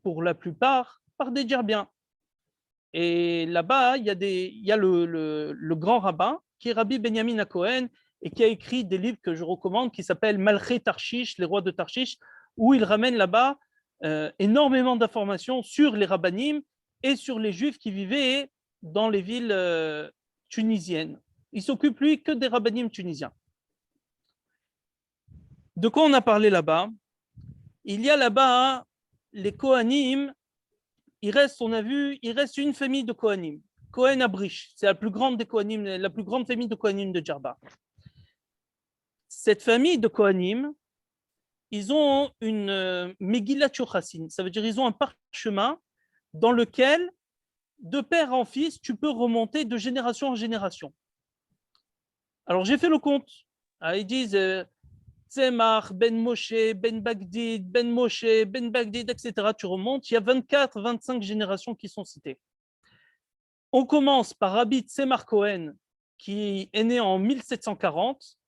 B: pour la plupart par des Djerbiens. Et là-bas, il y a le grand rabbin qui est Rabbi Benjamin Cohen et qui a écrit des livres que je recommande qui s'appellent Malché Tarshish, les rois de Tarshish, où il ramène là-bas énormément d'informations sur les rabbanim et sur les juifs qui vivaient dans les villes tunisiennes. Il s'occupe, lui, que des rabbanim tunisiens. De quoi on a parlé là-bas? Il y a là-bas les Kohanim. On a vu, il reste une famille de Kohanim. Kohen Abrish, c'est la plus grande des Kohanim, la plus grande famille de Kohanim de Djerba. Cette famille de Kohanim, ils ont une Megillat Yochassin, ça veut dire ils ont un parchemin dans lequel, de père en fils, tu peux remonter de génération en génération. Alors j'ai fait le compte. Ils disent Tzemach, Ben Moshe, Ben Bagdid, Ben Moshe, Ben Bagdid, etc. Tu remontes, il y a 24, 25 générations qui sont citées. On commence par Rabbi Tzemach Cohen, qui est né en 1740,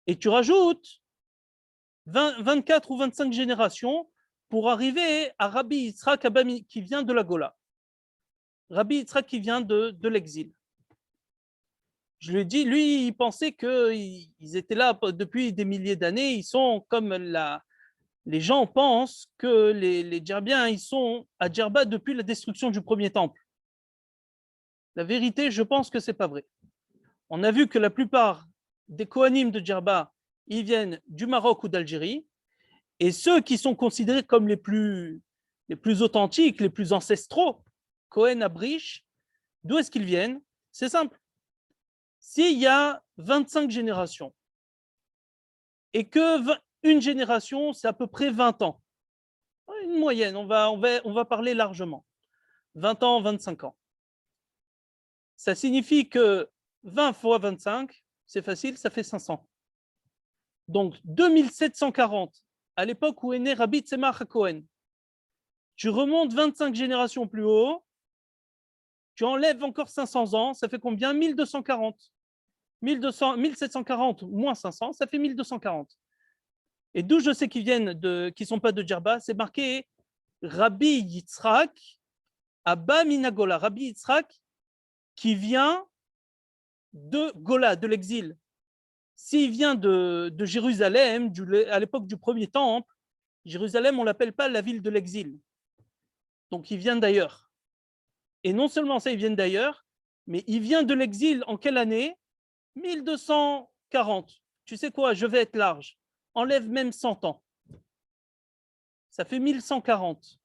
B: et tu rajoutes 24 ou 25 générations pour arriver à Rabbi Yitzhak Abami, qui vient de la Gola. Rabbi Yitzhak qui vient de l'exil. Je lui ai dit, lui, il pensait qu'ils étaient là depuis des milliers d'années. Ils sont comme les gens pensent que les Djerbiens, ils sont à Djerba depuis la destruction du premier temple. La vérité, je pense que ce n'est pas vrai. On a vu que la plupart des Kohanim de Djerba, ils viennent du Maroc ou d'Algérie. Et ceux qui sont considérés comme les plus authentiques, les plus ancestraux, Kohen Abrish, d'où est-ce qu'ils viennent? C'est simple. S'il y a 25 générations et que une génération, c'est à peu près 20 ans, une moyenne, on va parler largement, 20 ans, 25 ans. Ça signifie que 20 fois 25, c'est facile, ça fait 500. Donc 2740, à l'époque où est né Rabbi Tzemach Cohen, tu remontes 25 générations plus haut, tu enlèves encore 500 ans, ça fait combien? 1240. 1740 moins 500, ça fait 1240. Et d'où je sais qu'ils viennent, qui ne sont pas de Djerba, c'est marqué Rabbi Yitzhak, Abba Minagola, Rabbi Yitzhak qui vient de Gola, de l'exil. S'il vient de Jérusalem, à l'époque du premier temple, Jérusalem, on ne l'appelle pas la ville de l'exil. Donc il vient d'ailleurs. Et non seulement ça, il vient d'ailleurs, mais il vient de l'exil en quelle année? 1240. tu sais quoi, je vais être large. Enlève même 100 ans. Ça fait 1140.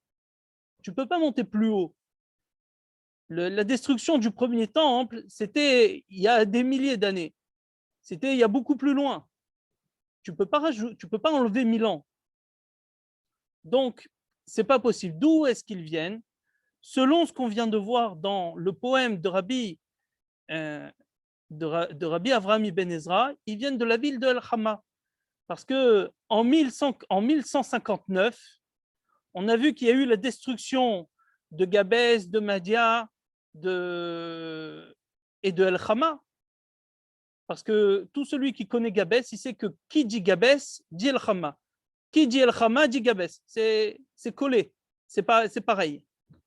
B: Tu ne peux pas monter plus haut. La destruction du premier temple, c'était il y a des milliers d'années. C'était il y a beaucoup plus loin. Tu ne peux pas enlever 1000 ans. Donc, ce n'est pas possible. D'où est-ce qu'ils viennent? Selon ce qu'on vient de voir dans le poème de Rabbi Avraham ibn Ezra, ils viennent de la ville de El-Hama. Parce qu'en 1159, on a vu qu'il y a eu la destruction de Gabès, de Madia et de El-Hama. Parce que tout celui qui connaît Gabès, il sait que qui dit Gabès dit El-Hama. Qui dit El-Hama dit Gabès. C'est collé. C'est pareil.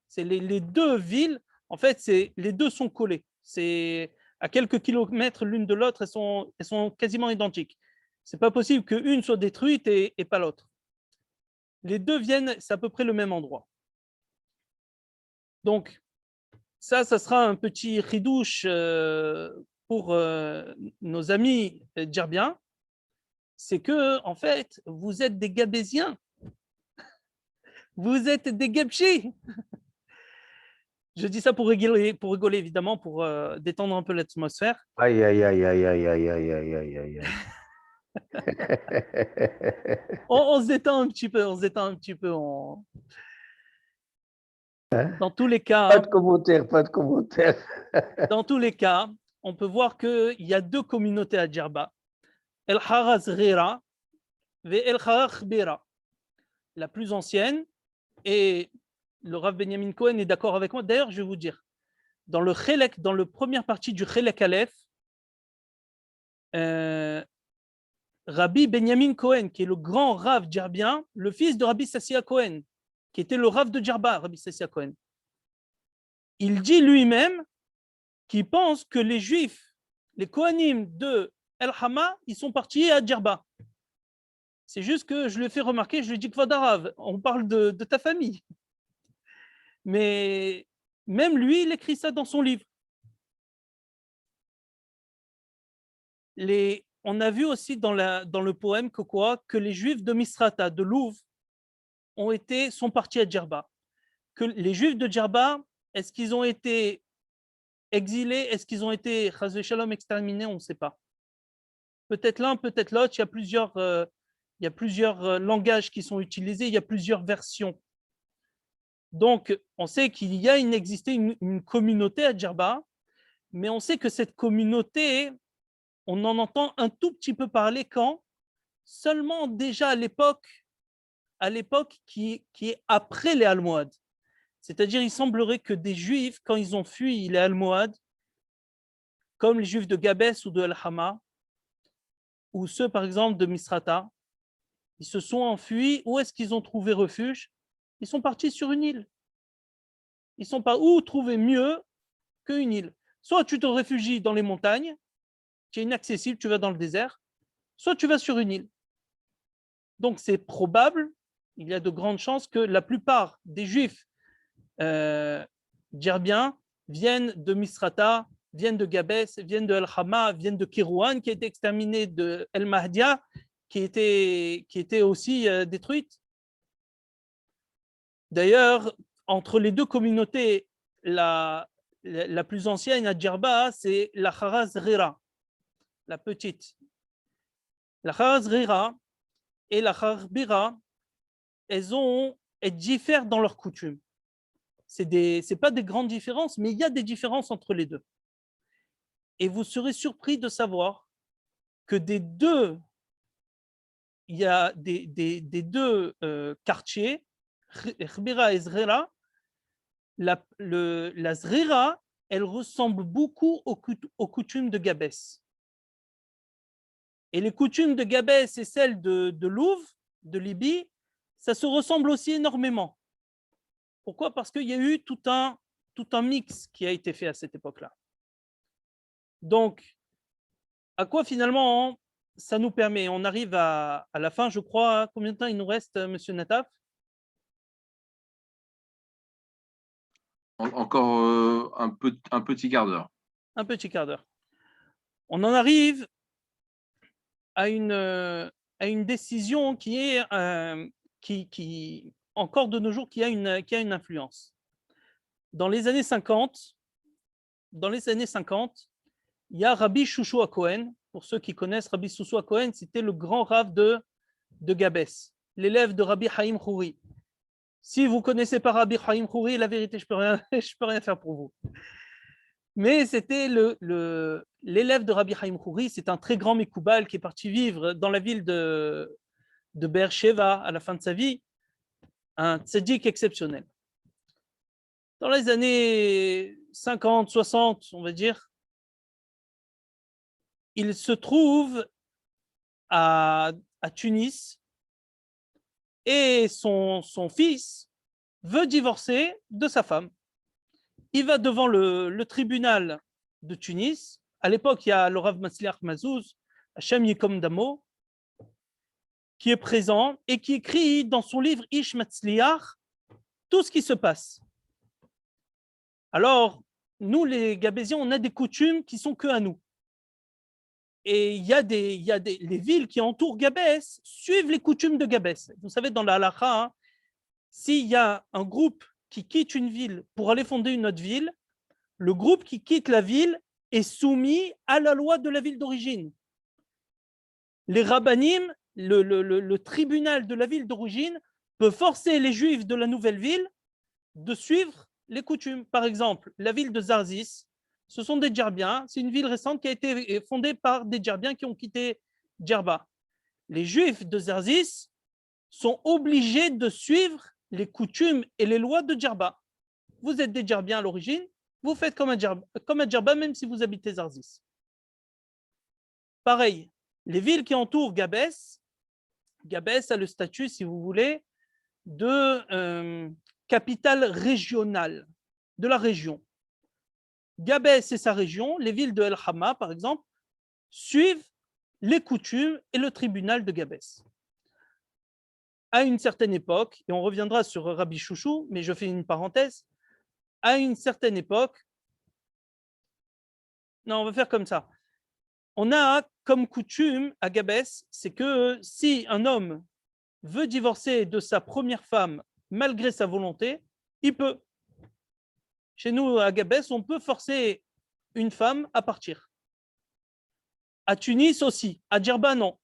B: C'est les deux villes, en fait, les deux sont collées. C'est à quelques kilomètres l'une de l'autre, elles sont quasiment identiques. C'est pas possible qu'une soit détruite et pas l'autre. Les deux viennent, c'est à peu près le même endroit. Donc, ça sera un petit ridouche pour nos amis djerbiens. C'est que, en fait, vous êtes des Gabésiens. Vous êtes des Gebchis. Je dis ça pour rigoler évidemment, pour détendre un peu l'atmosphère.
D: Aïe, aïe, aïe, aïe, aïe, aïe, aïe, aïe, aïe, aïe.
B: On se détend un petit peu, Dans tous les cas,
D: Pas de commentaire, pas de commentaire.
B: dans tous les cas, on peut voir qu'il y a deux communautés à Djerba. El-Hara Zghira et El-Hara Khbira. La plus ancienne, et le Rav Benjamin Cohen est d'accord avec moi. D'ailleurs, je vais vous dire, dans la première partie du Chelek Aleph, Rabbi Benjamin Cohen, qui est le grand Rav djerbien, le fils de Rabbi Sassia Cohen, qui était le Rav de Djerba, Rabbi Sassia Cohen, il dit lui-même qu'il pense que les Juifs, les Kohanim de El-Hama, ils sont partis à Djerba. C'est juste que je lui ai fait remarquer, je lui ai dit que Vadarav, on parle de ta famille. Mais même lui, il écrit ça dans son livre. On a vu aussi dans le poème que les Juifs de Misrata, de Louv, sont partis à Djerba. Que les Juifs de Djerba, est-ce qu'ils ont été exilés? Est-ce qu'ils ont été Chazvé Shalom exterminés? On ne sait pas. Peut-être l'un, peut-être l'autre. Il y a plusieurs langages qui sont utilisés. Il y a plusieurs versions. Donc, on sait qu'il y a existé une communauté à Djerba, mais on sait que cette communauté, on en entend un tout petit peu parler quand? Seulement déjà à l'époque qui est après les Almohades. C'est-à-dire, il semblerait que des Juifs, quand ils ont fui les Almohades, comme les Juifs de Gabès ou de El-Hama, ou ceux par exemple de Misrata, ils se sont enfuis. Où est-ce qu'ils ont trouvé refuge? Ils sont partis sur une île. Ils sont pas où trouver mieux qu'une île. Soit tu te réfugies dans les montagnes, qui est inaccessible, tu vas dans le désert, soit tu vas sur une île. Donc c'est probable, il y a de grandes chances que la plupart des Juifs djerbiens viennent de Misrata, viennent de Gabès, viennent de El-Hama, viennent de Kirouan, qui a été exterminé, de El-Mahdia, qui était aussi détruite. D'ailleurs, entre les deux communautés, la plus ancienne à Djerba, c'est la Chara Zghira, la petite. La Chara Zghira et la Chara Khbira, elles diffèrent dans leurs coutumes. Ce n'est pas des grandes différences, mais il y a des différences entre les deux. Et vous serez surpris de savoir que il y a des deux quartiers, Khbira et Zghira, la Zghira, elle ressemble beaucoup aux coutumes de Gabès. Et les coutumes de Gabès et celles de Louv, de Libye, ça se ressemble aussi énormément. Pourquoi? Parce qu'il y a eu tout un mix qui a été fait à cette époque-là. Donc, à quoi finalement ça nous permet? On arrive à la fin, je crois. Combien de temps il nous reste, Monsieur Nataf?
A: Encore un petit quart d'heure.
B: Un petit quart d'heure. On en arrive à une décision qui est encore de nos jours qui a une influence. Dans les années 50, il y a Rabbi Shushu HaKohen. Pour ceux qui connaissent Rabbi Shushu HaKohen, c'était le grand rav de Gabès, l'élève de Rabbi Haïm Khouri. Si vous ne connaissez pas Rabbi Haïm Khouri, la vérité, je ne peux rien faire pour vous. Mais c'était l'élève de Rabbi Haïm Khouri, c'est un très grand Mikoubal qui est parti vivre dans la ville de Be'er-Sheva à la fin de sa vie, un tzaddik exceptionnel. Dans les années 50, 60, on va dire, il se trouve à Tunis et son fils veut divorcer de sa femme. Il va devant le tribunal de Tunis. À l'époque, il y a le Rav Matzliach Mazouz, Hachem Yikom Damo, qui est présent et qui écrit dans son livre Ish Matzliach tout ce qui se passe. Alors, nous, les Gabésiens, on a des coutumes qui sont que à nous. Et il y a les villes qui entourent Gabès suivent les coutumes de Gabès. Vous savez, dans la halakha, hein, s'il y a un groupe qui quitte une ville pour aller fonder une autre ville, le groupe qui quitte la ville est soumis à la loi de la ville d'origine. Les rabbanim, le tribunal de la ville d'origine peut forcer les juifs de la nouvelle ville de suivre les coutumes. Par exemple, la ville de Zarzis, ce sont des Djerbiens, c'est une ville récente qui a été fondée par des Djerbiens qui ont quitté Djerba. Les juifs de Zarzis sont obligés de suivre les coutumes et les lois de Djerba. Vous êtes des Djerbiens à l'origine, vous faites comme un Djerba même si vous habitez Zarzis. Pareil, les villes qui entourent Gabès a le statut, si vous voulez, de capitale régionale de la région. Gabès et sa région, les villes de El Hama, par exemple, suivent les coutumes et le tribunal de Gabès. À une certaine époque, et on reviendra sur Rabbi Shushu, mais je fais une parenthèse, à une certaine époque, non, on va faire comme ça. On a comme coutume à Gabès, c'est que si un homme veut divorcer de sa première femme malgré sa volonté, il peut. Chez nous, à Gabès, on peut forcer une femme à partir. À Tunis aussi. À Djerba, non.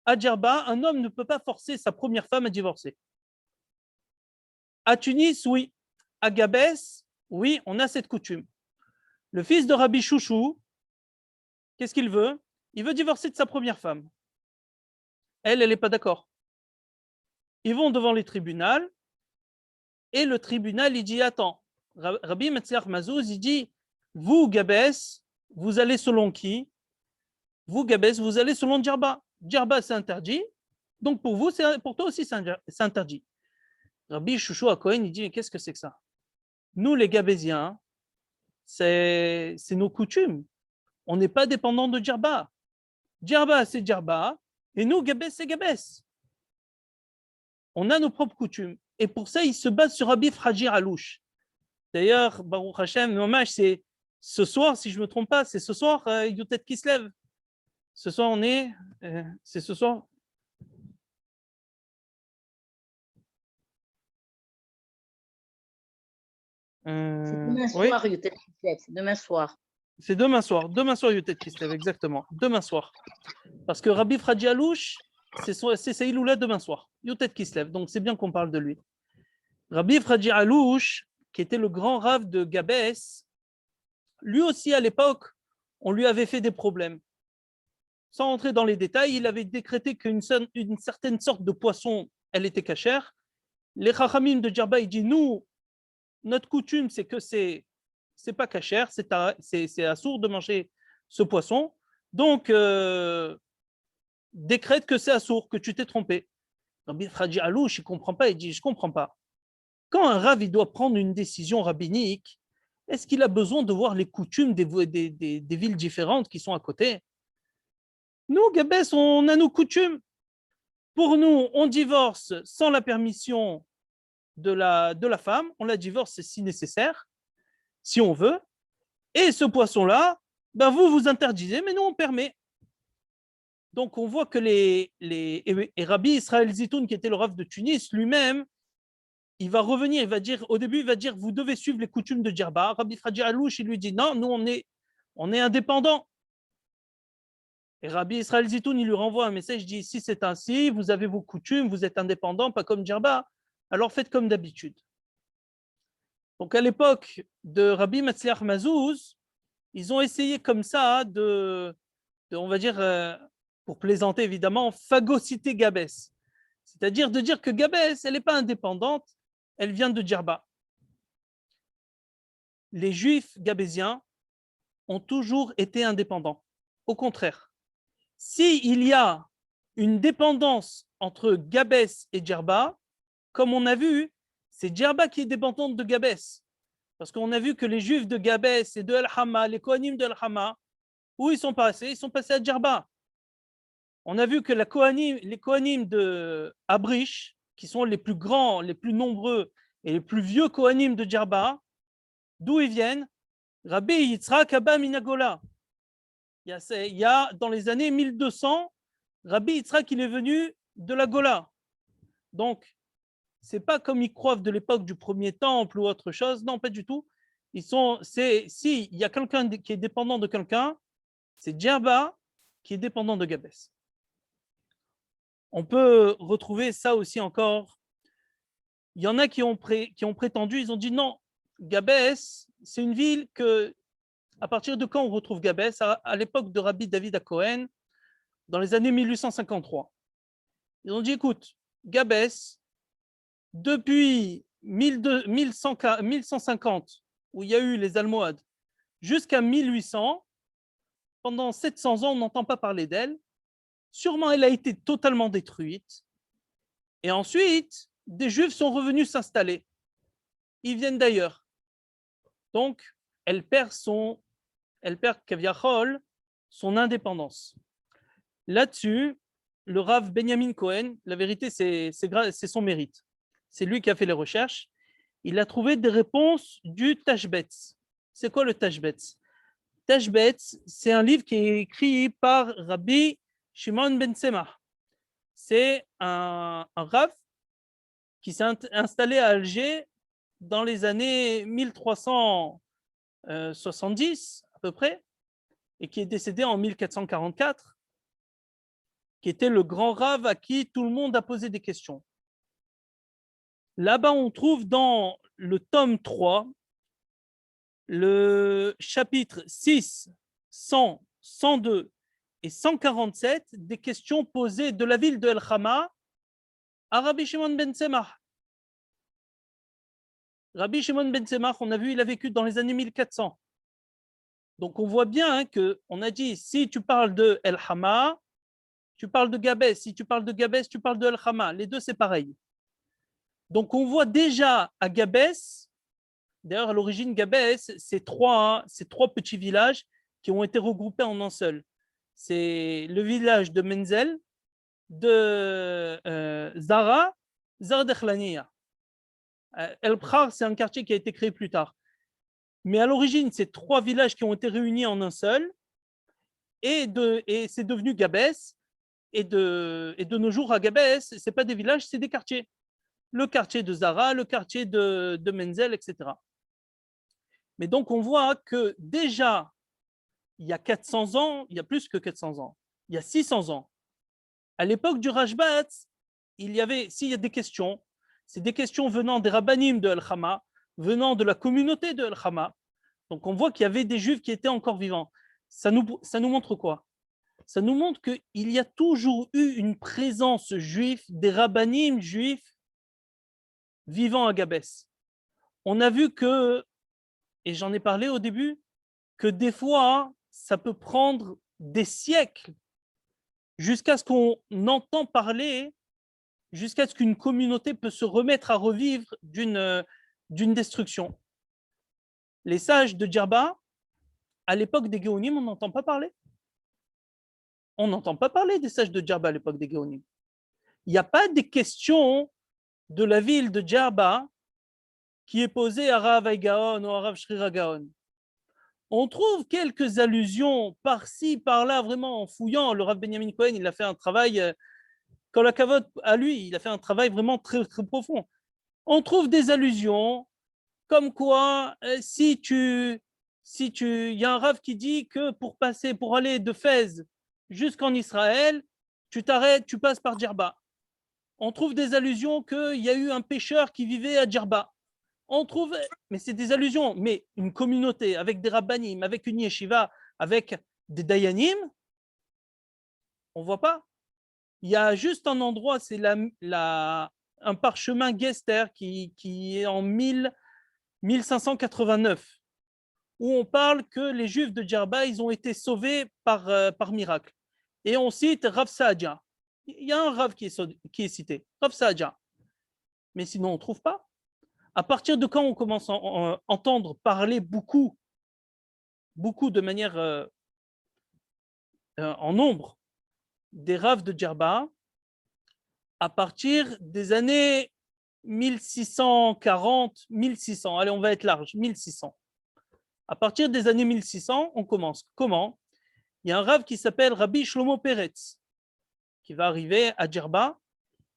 B: À Djerba, un homme ne peut pas forcer sa première femme à divorcer. À Tunis, oui. À Gabès, oui, on a cette coutume. Le fils de Rabbi Shushu, qu'est-ce qu'il veut? Il veut divorcer de sa première femme. Elle n'est pas d'accord. Ils vont devant les tribunaux et le tribunal, il dit, attends, Rabbi Matzliach Mazouz, il dit, vous, Gabès, vous allez selon qui? Vous, Gabès, vous allez selon Djerba. Djerba, c'est interdit. Donc, pour toi aussi, c'est interdit. Rabbi Shushu HaKohen, il dit, mais qu'est-ce que c'est que ça? Nous, les Gabésiens, c'est nos coutumes. On n'est pas dépendant de Djerba. Djerba, c'est Djerba. Et nous, Gabès, c'est Gabès. On a nos propres coutumes. Et pour ça, il se base sur Rabbi Fraji Alouche. D'ailleurs, Baruch Hashem, hommage, c'est ce soir, si je ne me trompe pas, c'est ce soir, Youtet qui se lève. Ce soir, c'est ce soir.
E: C'est demain soir, Youtet qui se lève, c'est demain soir.
B: C'est demain soir, Youtet qui se lève, exactement, demain soir. Parce que Rabbi Fraji Alouche, c'est Saïloula demain soir, Youtet qui se lève, donc c'est bien qu'on parle de lui. Rabbi Fraji Alouche, qui était le grand rave de Gabès, lui aussi à l'époque, on lui avait fait des problèmes. Sans rentrer dans les détails, il avait décrété qu'une certaine sorte de poisson, elle était cachère. Les Chachamim de Djerba, ils disent, nous, notre coutume, c'est que c'est pas cachère, c'est assourd de manger ce poisson. Donc, décrète que c'est assourd, que tu t'es trompé. Rabbi Fraji Alouche, il ne comprend pas, il dit, je ne comprends pas. Quand un rav il doit prendre une décision rabbinique, est-ce qu'il a besoin de voir les coutumes des villes différentes qui sont à côté? Nous, Gabès, on a nos coutumes. Pour nous, on divorce sans la permission de la femme. On la divorce si nécessaire, si on veut. Et ce poisson-là, ben vous interdisez, mais nous, on permet. Donc, on voit que et Rabbi Israël Zitoun, qui était le Rav de Tunis, lui-même, il va revenir, il va dire, au début, il va dire, vous devez suivre les coutumes de Djerba. Rabbi Fradji Alouche, il lui dit, non, nous, on est indépendants. Et Rabbi Israël Zitoun, il lui renvoie un message, il dit, si c'est ainsi, vous avez vos coutumes, vous êtes indépendants, pas comme Djerba, alors faites comme d'habitude. Donc, à l'époque de Rabbi Matzliach Mazouz, ils ont essayé comme ça on va dire, pour plaisanter évidemment, phagocyter Gabès. C'est-à-dire de dire que Gabès, elle n'est pas indépendante, elle vient de Djerba. Les Juifs gabésiens ont toujours été indépendants. Au contraire, s'il y a une dépendance entre Gabès et Djerba, comme on a vu, c'est Djerba qui est dépendante de Gabès. Parce qu'on a vu que les Juifs de Gabès et de El-Hama, les Kohanim de El-Hama, où ils sont passés à Djerba. On a vu que les Kohanim de Abrish, qui sont les plus grands, les plus nombreux et les plus vieux Kohanim de Djerba, d'où ils viennent? Rabbi Yitzhak Abba Minagola. Il y a dans les années 1200, Rabbi Yitzhak il est venu de la Gola. Donc, c'est pas comme ils croient de l'époque du premier temple ou autre chose. Non, pas du tout. Si il y a quelqu'un qui est dépendant de quelqu'un, c'est Djerba qui est dépendant de Gabès. On peut retrouver ça aussi encore. Il y en a qui ont prétendu, ils ont dit non, Gabès, c'est une ville que, à partir de quand on retrouve Gabès? À l'époque de Rabbi David HaKohen, dans les années 1853. Ils ont dit, écoute, Gabès, depuis 1150, où il y a eu les Almohades, jusqu'à 1800, pendant 700 ans, on n'entend pas parler d'elle. Sûrement, elle a été totalement détruite. Et ensuite, des Juifs sont revenus s'installer. Ils viennent d'ailleurs. Donc, elle perd Kaviachol, son indépendance. Là-dessus, le Rav Benjamin Cohen, la vérité, c'est son mérite. C'est lui qui a fait les recherches. Il a trouvé des réponses du Tashbetz. C'est quoi le Tashbetz? Tashbetz, c'est un livre qui est écrit par Rabbi Shimon ben Tzemach. C'est un Rav qui s'est installé à Alger dans les années 1370 à peu près, et qui est décédé en 1444, qui était le grand Rav à qui tout le monde a posé des questions. Là-bas, on trouve dans le tome 3, le chapitre 6, 100, 102 et 147, des questions posées de la ville de El-Hama à Rabbi Shimon ben Tzemach. Rabbi Shimon ben Tzemach, on a vu, il a vécu dans les années 1400. Donc on voit bien qu'on a dit, si tu parles de El-Hama, tu parles de Gabès. Si tu parles de Gabès, tu parles de El-Hama. Les deux, c'est pareil. Donc on voit déjà à Gabès, d'ailleurs à l'origine Gabès, c'est trois petits villages qui ont été regroupés en un seul. C'est le village de Menzel, de Zara, Zardechlania. El-Bkhar, c'est un quartier qui a été créé plus tard. Mais à l'origine, c'est trois villages qui ont été réunis en un seul, et c'est devenu Gabès. Et de nos jours, à Gabès, ce n'est pas des villages, c'est des quartiers. Le quartier de Zara, le quartier de Menzel, etc. Mais donc, on voit que déjà, il y a 400 ans, il y a plus que 400 ans, il y a 600 ans, à l'époque du Rashbat, s'il y a des questions, c'est des questions venant des rabbanim de El-Hama, venant de la communauté de El-Hama. Donc, on voit qu'il y avait des Juifs qui étaient encore vivants. Ça nous montre quoi? Ça nous montre qu'il y a toujours eu une présence juive, des rabbanim juifs vivant à Gabès. On a vu que, et j'en ai parlé au début, que des fois, ça peut prendre des siècles jusqu'à ce qu'on entend parler, jusqu'à ce qu'une communauté peut se remettre à revivre d'une destruction. Les sages de Djerba, à l'époque des Géonim, on n'entend pas parler. On n'entend pas parler des sages de Djerba à l'époque des Géonim. Il n'y a pas des questions de la ville de Djerba qui est posée à Rav Gaon ou à Rav Shrira Gaon. On trouve quelques allusions par-ci, par-là, vraiment en fouillant. Le Rav Benjamin Cohen, il a fait un travail, quand la cavote à lui, il a fait un travail vraiment très, très profond. On trouve des allusions comme quoi, il y a un Rav qui dit que pour aller de Fès jusqu'en Israël, tu t'arrêtes, tu passes par Djerba. On trouve des allusions qu'il y a eu un pêcheur qui vivait à Djerba. On trouve, mais c'est des allusions, mais une communauté avec des rabbanim, avec une yeshiva, avec des dayanim, on ne voit pas. Il y a juste un endroit, c'est un parchemin Gester qui est en 1589, où on parle que les Juifs de Djerba, ils ont été sauvés par miracle. Et on cite Rav Saadia. Il y a un Rav qui est cité, Rav Saadia. Mais sinon, on ne trouve pas. À partir de quand on commence à entendre parler beaucoup de manière en nombre des Rav de Djerba, à partir des années 1640, 1600, allez, on va être large, 1600. À partir des années 1600, on commence. Comment? Il y a un Rav qui s'appelle Rabbi Shlomo Peretz, qui va arriver à Djerba.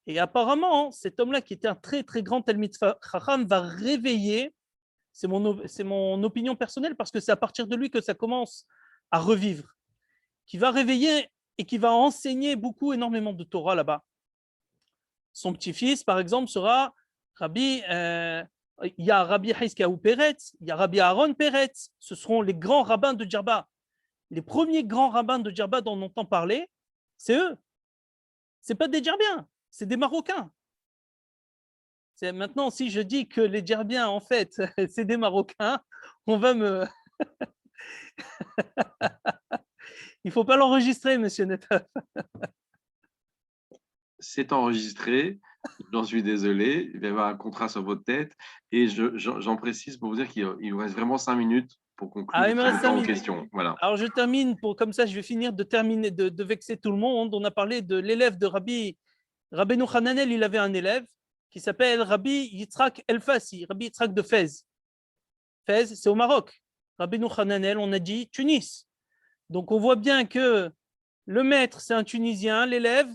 B: Et apparemment, cet homme-là, qui était un très, très grand Talmid Chacham, va réveiller, c'est mon opinion personnelle, parce que c'est à partir de lui que ça commence à revivre, qui va réveiller et qui va enseigner énormément de Torah là-bas. Son petit-fils, par exemple, sera il y a Rabbi Hiskiaou Peretz, il y a Rabbi Aaron Peretz. Ce seront les grands rabbins de Djerba. Les premiers grands rabbins de Djerba dont on entend parler, c'est eux. Ce n'est pas des Djerbiens, c'est des Marocains. Maintenant, si je dis que les Djerbiens, en fait, c'est des Marocains, on va me... Il ne faut pas l'enregistrer, monsieur Netaf.
A: C'est enregistré, j'en suis désolé, il va y avoir un contrat sur votre tête et j'en précise pour vous dire qu'il vous reste vraiment 5 minutes pour conclure
B: il me reste 5 minutes.
A: Question. Voilà.
B: Alors je termine, comme ça je vais finir de vexer tout le monde. On a parlé de l'élève de Rabbeinu Hananel, il avait un élève qui s'appelle Rabbi Yitzhak El-Fassi, Rabbi Yitzhak de Fès. Fès, c'est au Maroc. Rabbeinu Hananel, on a dit Tunis. Donc on voit bien que le maître, c'est un Tunisien, l'élève,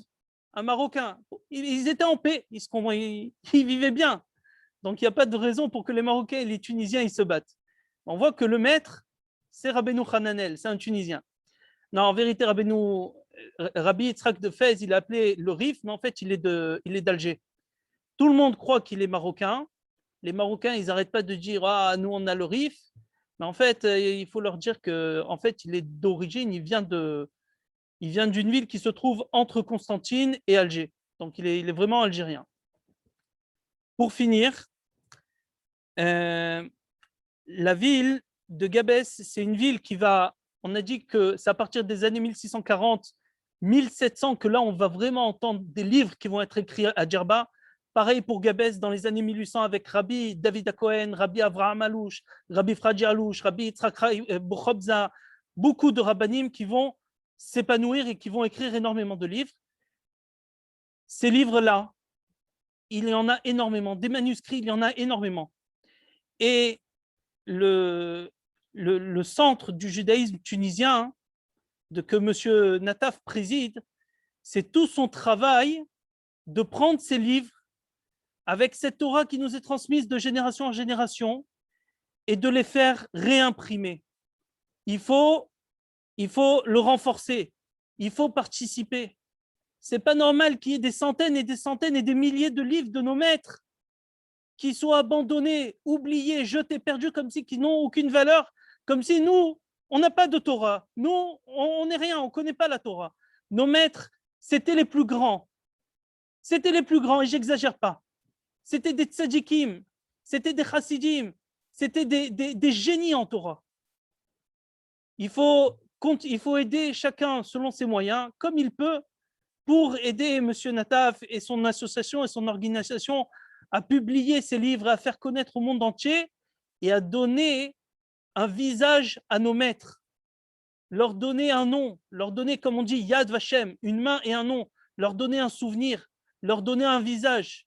B: un Marocain. Ils étaient en paix, ils vivaient bien. Donc il n'y a pas de raison pour que les Marocains et les Tunisiens ils se battent. On voit que le maître, c'est Rabbeinu Hananel, c'est un Tunisien. Non, en vérité, Rabbi Yitzhak de Fès, il est appelé le Rif, mais en fait, il est d'Alger. Tout le monde croit qu'il est marocain. Les Marocains, ils n'arrêtent pas de dire « Ah, nous, on a le Rif ». Mais en fait, il faut leur dire qu'en fait, il est d'origine, il vient d'une ville qui se trouve entre Constantine et Alger. Donc, il est vraiment algérien. Pour finir, la ville de Gabès, c'est une ville qui va, on a dit que c'est à partir des années 1640, 1700 que là, on va vraiment entendre des livres qui vont être écrits à Djerba. Pareil pour Gabès dans les années 1800 avec Rabbi David Cohen, Rabbi Avraham Alouche, Rabbi Fraji Alouche, Rabbi Yitzhak Bouchobza, beaucoup de rabbanim qui vont s'épanouir et qui vont écrire énormément de livres. Ces livres-là, il y en a énormément. Des manuscrits, il y en a énormément. Et le centre du judaïsme tunisien que M. Nataf préside, c'est tout son travail de prendre ces livres avec cette Torah qui nous est transmise de génération en génération et de les faire réimprimer. Il faut le renforcer, il faut participer. Ce n'est pas normal qu'il y ait des centaines et des milliers de livres de nos maîtres qui soient abandonnés, oubliés, jetés, perdus, comme si qui n'ont aucune valeur, comme si nous, on n'a pas de Torah. Nous, on n'est rien, on ne connaît pas la Torah. Nos maîtres, c'était les plus grands. C'était les plus grands, et j'exagère pas. C'était des tzadikim, c'était des chassidim, c'était des génies en Torah. Il faut aider chacun selon ses moyens, comme il peut, pour aider M. Nataf et son association et son organisation à publier ces livres, à faire connaître au monde entier et à donner un visage à nos maîtres, leur donner un nom, leur donner, comme on dit, Yad Vashem, une main et un nom, leur donner un souvenir, leur donner un visage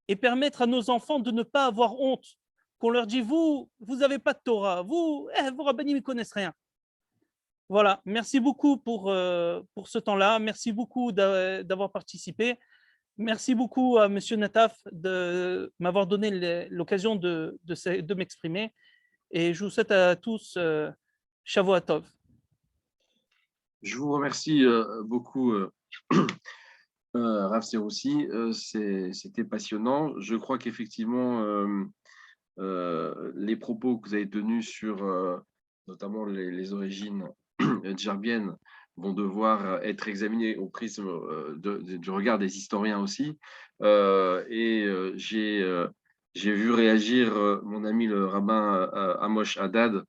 B: et permettre à nos enfants de ne pas avoir honte. qu'on leur dit, vous n'avez pas de Torah, vos rabbinim ne connaissent rien. Voilà, merci beaucoup pour ce temps-là. Merci beaucoup d'avoir participé. Merci beaucoup à M. Nataf de m'avoir donné l'occasion de m'exprimer. Et je vous souhaite à tous Shavua Tov.
A: Je vous remercie beaucoup, Rav Seroussi. C'était passionnant. Je crois qu'effectivement, les propos que vous avez tenus sur notamment les origines djerbiennes vont devoir être examinés au prisme du regard des historiens aussi. J'ai vu réagir mon ami le rabbin Amos Haddad,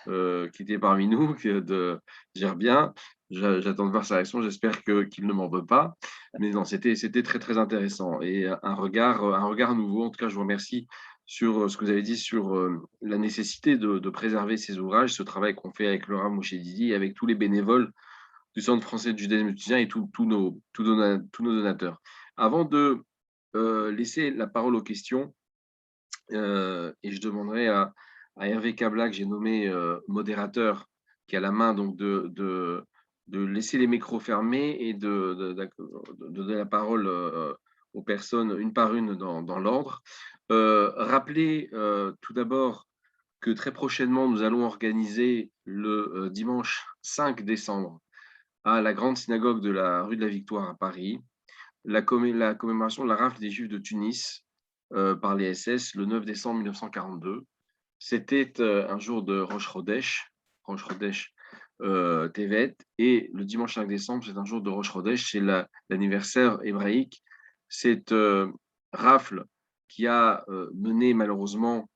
A: qui était parmi nous, de Gerbien. J'attends de voir sa réaction, j'espère qu'il ne m'en veut pas. Mais non, c'était très, très intéressant. Et un regard nouveau. En tout cas, je vous remercie sur ce que vous avez dit sur la nécessité de préserver ces ouvrages, ce travail qu'on fait avec le Rav Moshe Didi et avec tous les bénévoles du Centre français de judaïsme étudiant et tous nos donateurs. Avant de laisser la parole aux questions, et je demanderai à Hervé Kabla, que j'ai nommé modérateur, qui a la main donc de laisser les micros fermés et de donner la parole aux personnes une par une dans l'ordre. Rappelez tout d'abord que très prochainement, nous allons organiser le dimanche 5 décembre à la grande synagogue de la rue de la Victoire à Paris, la commémoration de la rafle des Juifs de Tunis par les SS le 9 décembre 1942. C'était un jour de Rosh Chodesh Tevet, et le dimanche 5 décembre, c'est un jour de Rosh Chodesh, c'est l'anniversaire hébraïque. Cette rafle qui a mené malheureusement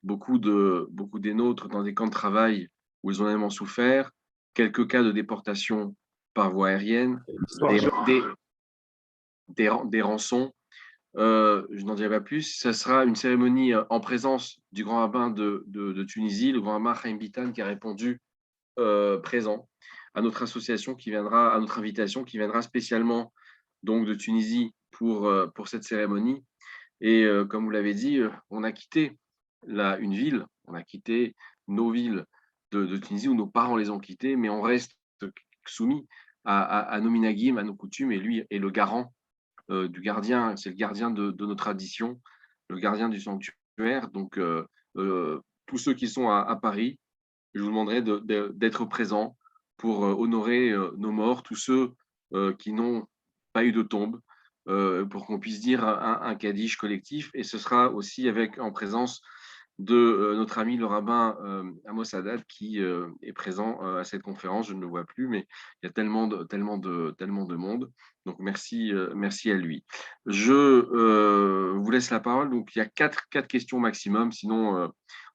A: beaucoup des nôtres dans des camps de travail où ils ont énormément souffert, quelques cas de déportation par voie aérienne, des rançons. Je n'en dirai pas plus. Ça sera une cérémonie en présence du grand rabbin de Tunisie, le grand rabbin Chaim Bitan, qui a répondu présent à notre association à notre invitation, qui viendra spécialement donc de Tunisie pour cette cérémonie. Et comme vous l'avez dit, on a quitté une ville, on a quitté nos villes de Tunisie, où nos parents les ont quittés, mais on reste soumis à nos minagim, à nos coutumes, et lui est le garant du gardien, c'est le gardien de nos traditions, le gardien du sanctuaire. Donc, tous ceux qui sont à Paris, je vous demanderai d'être présents pour honorer nos morts, tous ceux qui n'ont pas eu de tombe, pour qu'on puisse dire un kaddish collectif. Et ce sera aussi en présence de notre ami le rabbin Amos Haddad, qui est présent à cette conférence. Je ne le vois plus, mais il y a tellement de monde. Donc merci à lui. Je vous laisse la parole. Donc il y a quatre questions maximum, sinon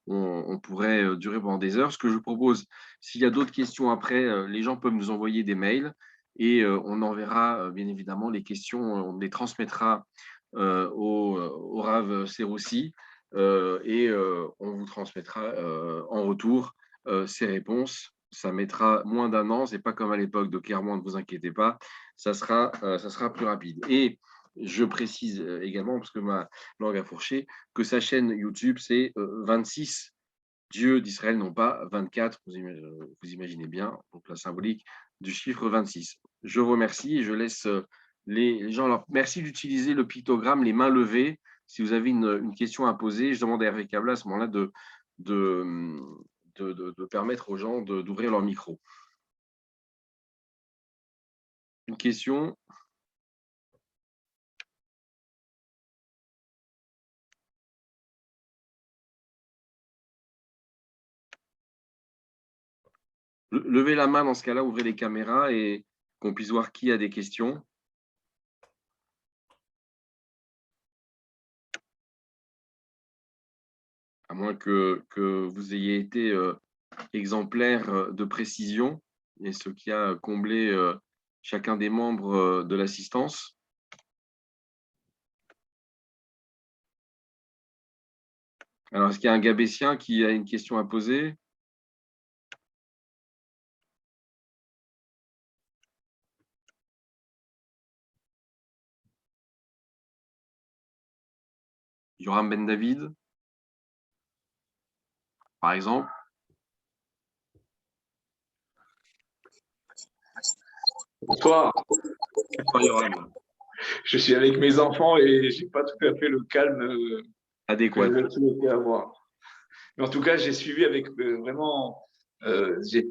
A: on pourrait durer pendant des heures. Ce que je propose, s'il y a d'autres questions après, les gens peuvent nous envoyer des mails et on enverra bien évidemment les questions, on les transmettra au Rav Seroussi. Et on vous transmettra en retour ces réponses. Ça mettra moins d'un an, c'est pas comme à l'époque de Clermont, ne vous inquiétez pas, ça sera plus rapide. Et je précise également, parce que ma langue a fourché, que sa chaîne YouTube, c'est 26 dieux d'Israël, non pas 24, vous imaginez bien, donc la symbolique du chiffre 26. Je vous remercie et je laisse les gens. Alors, merci d'utiliser le pictogramme, les mains levées. Si vous avez une question à poser, je demande à Hervé Kabla à ce moment-là de permettre aux gens d'ouvrir leur micro. Une question? Levez la main dans ce cas-là, ouvrez les caméras et qu'on puisse voir qui a des questions. À moins que vous ayez été exemplaire de précision, et ce qui a comblé chacun des membres de l'assistance. Alors, est-ce qu'il y a un Gabétien qui a une question à poser? Yoram Ben David? par exemple.
F: Bonsoir.
A: Bonsoir, Yoram.
F: Je suis avec mes enfants et je n'ai pas tout à fait le calme que
A: Adéquat.
F: j'aurais souhaité avoir. Mais en tout cas, j'ai suivi avec j'ai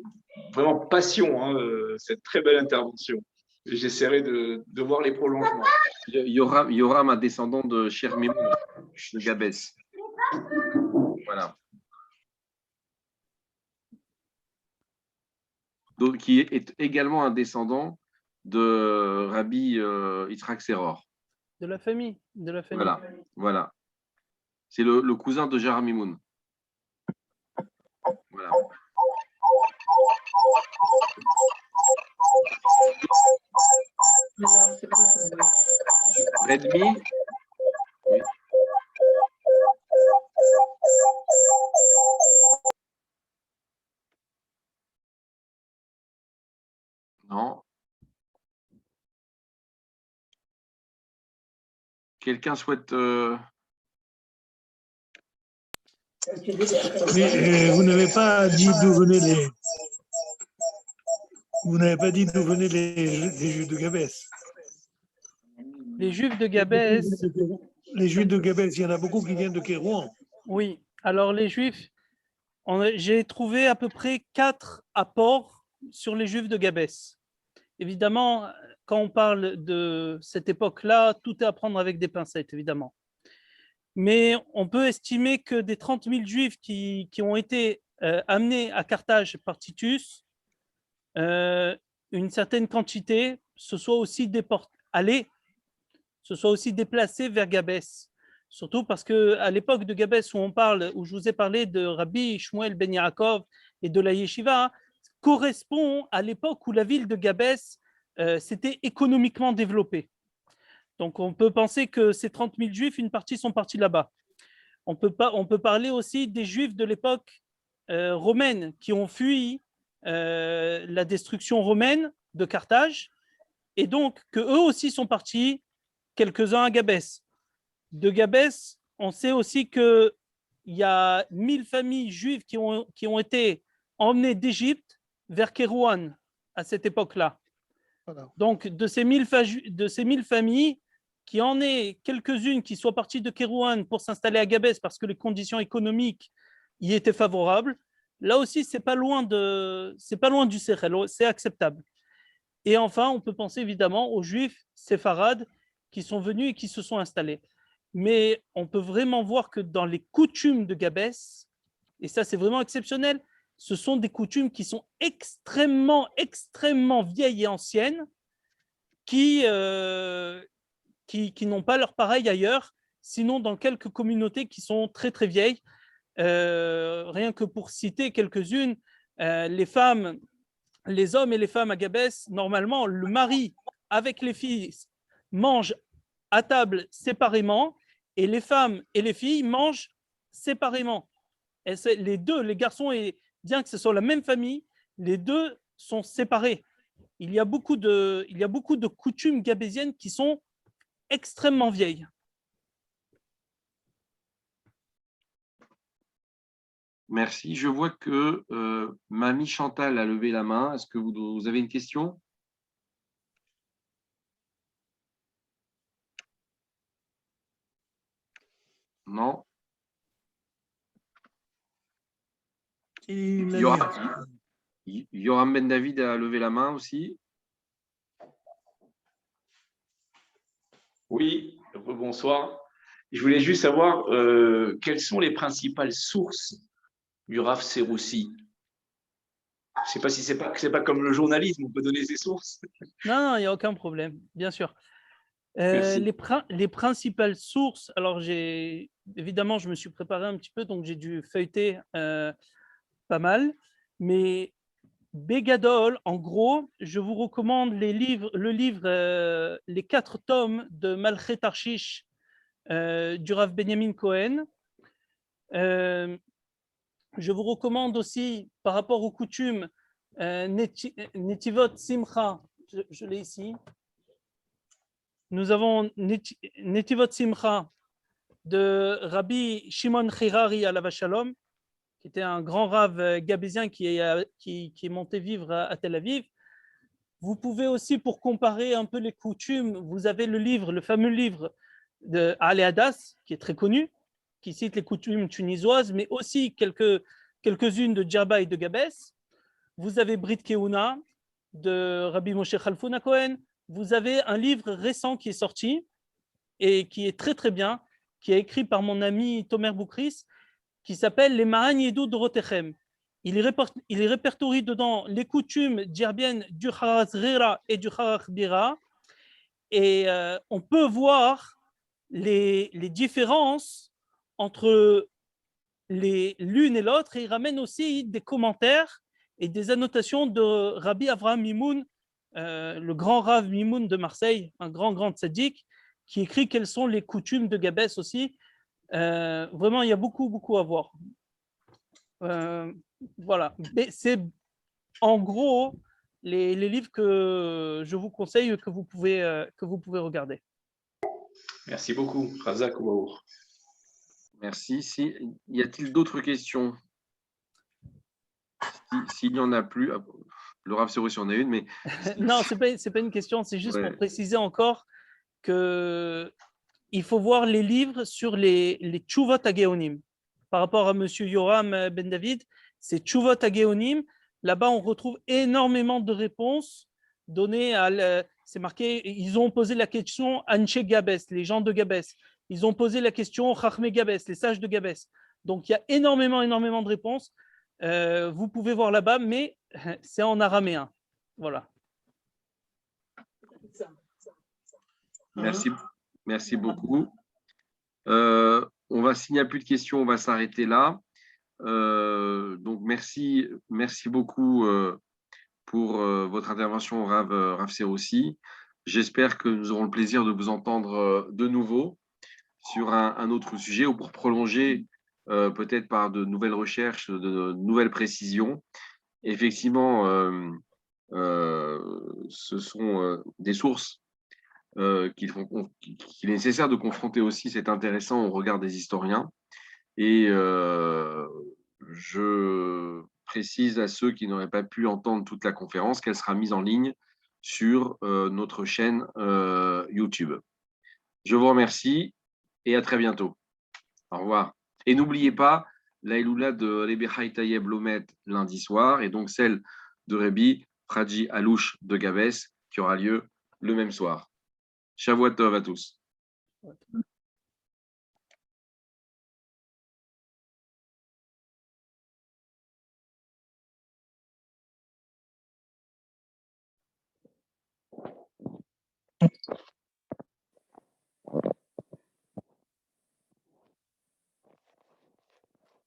F: vraiment passion cette très belle intervention. J'essaierai de voir les prolongements.
A: Yoram, un descendant de Shermimon, de Gabès. Voilà. Donc, qui est également un descendant de Rabbi Yitzhak Seror.
B: De la famille.
A: Voilà. C'est le cousin de Jaramimoun. Voilà. Redmi. Oui. Non. Quelqu'un souhaite...
G: Oui, vous n'avez pas dit d'où venaient les... Vous n'avez pas dit d'où venaient les Juifs de Gabès.
B: Les Juifs de Gabès.
G: Les Juifs de Gabès, il y en a beaucoup qui viennent de Kérouan.
B: Oui, alors les Juifs, j'ai trouvé à peu près 4 apports sur les Juifs de Gabès. Évidemment, quand on parle de cette époque-là, tout est à prendre avec des pincettes, évidemment. Mais on peut estimer que des 30 000 Juifs qui ont été amenés à Carthage par Titus, une certaine quantité se soit aussi déplacés vers Gabès. Surtout parce qu'à l'époque de Gabès où je vous ai parlé de Rabbi Shmuel Ben Yaakov et de la Yeshiva, correspond à l'époque où la ville de Gabès s'était économiquement développée. Donc on peut penser que ces 30 000 Juifs, une partie sont partis là-bas. On peut parler aussi des Juifs de l'époque romaine qui ont fui la destruction romaine de Carthage et donc qu'eux aussi sont partis, quelques-uns à Gabès. De Gabès, on sait aussi qu'il y a 1000 familles juives qui ont été emmenées d'Égypte vers Kérouan à cette époque-là. Voilà. Donc, de ces 1000 familles, qu'il y en ait quelques-unes qui soient parties de Kérouan pour s'installer à Gabès parce que les conditions économiques y étaient favorables, là aussi, c'est pas loin du Sechel, c'est acceptable. Et enfin, on peut penser évidemment aux Juifs séfarades qui sont venus et qui se sont installés. Mais on peut vraiment voir que dans les coutumes de Gabès, et ça c'est vraiment exceptionnel, ce sont des coutumes qui sont extrêmement, extrêmement vieilles et anciennes, qui n'ont pas leur pareil ailleurs, sinon dans quelques communautés qui sont très, très vieilles. Rien que pour citer quelques-unes, les hommes et les femmes à Gabès, normalement, le mari avec les filles mangent à table séparément et les femmes et les filles mangent séparément. Et les garçons, bien que ce soit la même famille, les deux sont séparés. Il y a beaucoup de coutumes gabésiennes qui sont extrêmement vieilles.
A: Merci. Je vois que Mamie Chantal a levé la main. Est-ce que vous avez une question? Non. Yoram Ben David a levé la main aussi.
F: Oui, bonsoir. Je voulais juste savoir quelles sont les principales sources du Rav Seroussi. Je ne sais pas si c'est pas comme le journalisme, on peut donner ses sources.
B: Non, il n'y a aucun problème, bien sûr. Les principales sources, alors évidemment, je me suis préparé un petit peu, donc j'ai dû feuilleter pas mal, mais Bégadol, en gros, je vous recommande le livre Les 4 tomes de Malchet Tarshish du Rav Benjamin Cohen. Je vous recommande aussi, par rapport aux coutumes, Netivot Simcha, je l'ai ici. Nous avons Netivot Simcha de Rabbi Shimon Chirari à la Shalom. qui était un grand rave gabésien qui est monté vivre à Tel Aviv. Vous pouvez aussi, pour comparer un peu les coutumes, vous avez le fameux livre de Ali Hadas, qui est très connu, qui cite les coutumes tunisoises, mais aussi quelques-unes de Djerba et de Gabès. Vous avez Brit Keuna de Rabbi Moshe Khalfouna Cohen. Vous avez un livre récent qui est sorti et qui est très très bien, qui est écrit par mon ami Tomer Boukris, qui s'appelle Les Mahan Yedou Dorotechem. Il répertorie dedans les coutumes djerbiennes du Haraz Rira et du Haraz Bira. Et on peut voir les différences entre l'une et l'autre. Et il ramène aussi des commentaires et des annotations de Rabbi Avraham Mimoun, le grand Rav Mimoun de Marseille, un grand tzaddik, qui écrit quelles sont les coutumes de Gabès aussi. Vraiment, il y a beaucoup à voir. Voilà. Mais c'est en gros les livres que je vous conseille, que vous pouvez regarder.
F: Merci beaucoup, Razak Ouaour.
A: Merci. Y a-t-il d'autres questions? S'il n'y en a plus, le Rav Seroussi en a une, mais…
B: Non, ce n'est pas une question, c'est juste pour préciser encore qu'il faut voir les livres sur les Tshuvot HaGeonim. Par rapport à M. Yoram Ben David, c'est Tshuvot HaGeonim. Là-bas, on retrouve énormément de réponses données c'est marqué, ils ont posé la question Anche Gabès, les gens de Gabès. Ils ont posé la question Chachmé Gabès, les sages de Gabès. Donc, il y a énormément de réponses. Vous pouvez voir là-bas, mais c'est en araméen. Voilà.
A: Merci beaucoup. On va, s'il n'y a plus de questions, on va s'arrêter là. Donc, merci beaucoup pour votre intervention, Rav Seroussi. J'espère que nous aurons le plaisir de vous entendre de nouveau sur un autre sujet ou pour prolonger peut-être par de nouvelles recherches, de nouvelles précisions. Effectivement, ce sont des sources qu'il est nécessaire de confronter aussi, c'est intéressant au regard des historiens. Et je précise à ceux qui n'auraient pas pu entendre toute la conférence qu'elle sera mise en ligne sur notre chaîne YouTube. Je vous remercie et à très bientôt. Au revoir. Et n'oubliez pas la Iloula de Rebbi Chai Tayeb Lomet lundi soir et donc celle de Rebbi Hadji Alouche de Gabès qui aura lieu le même soir. Shavuot Tov à tous.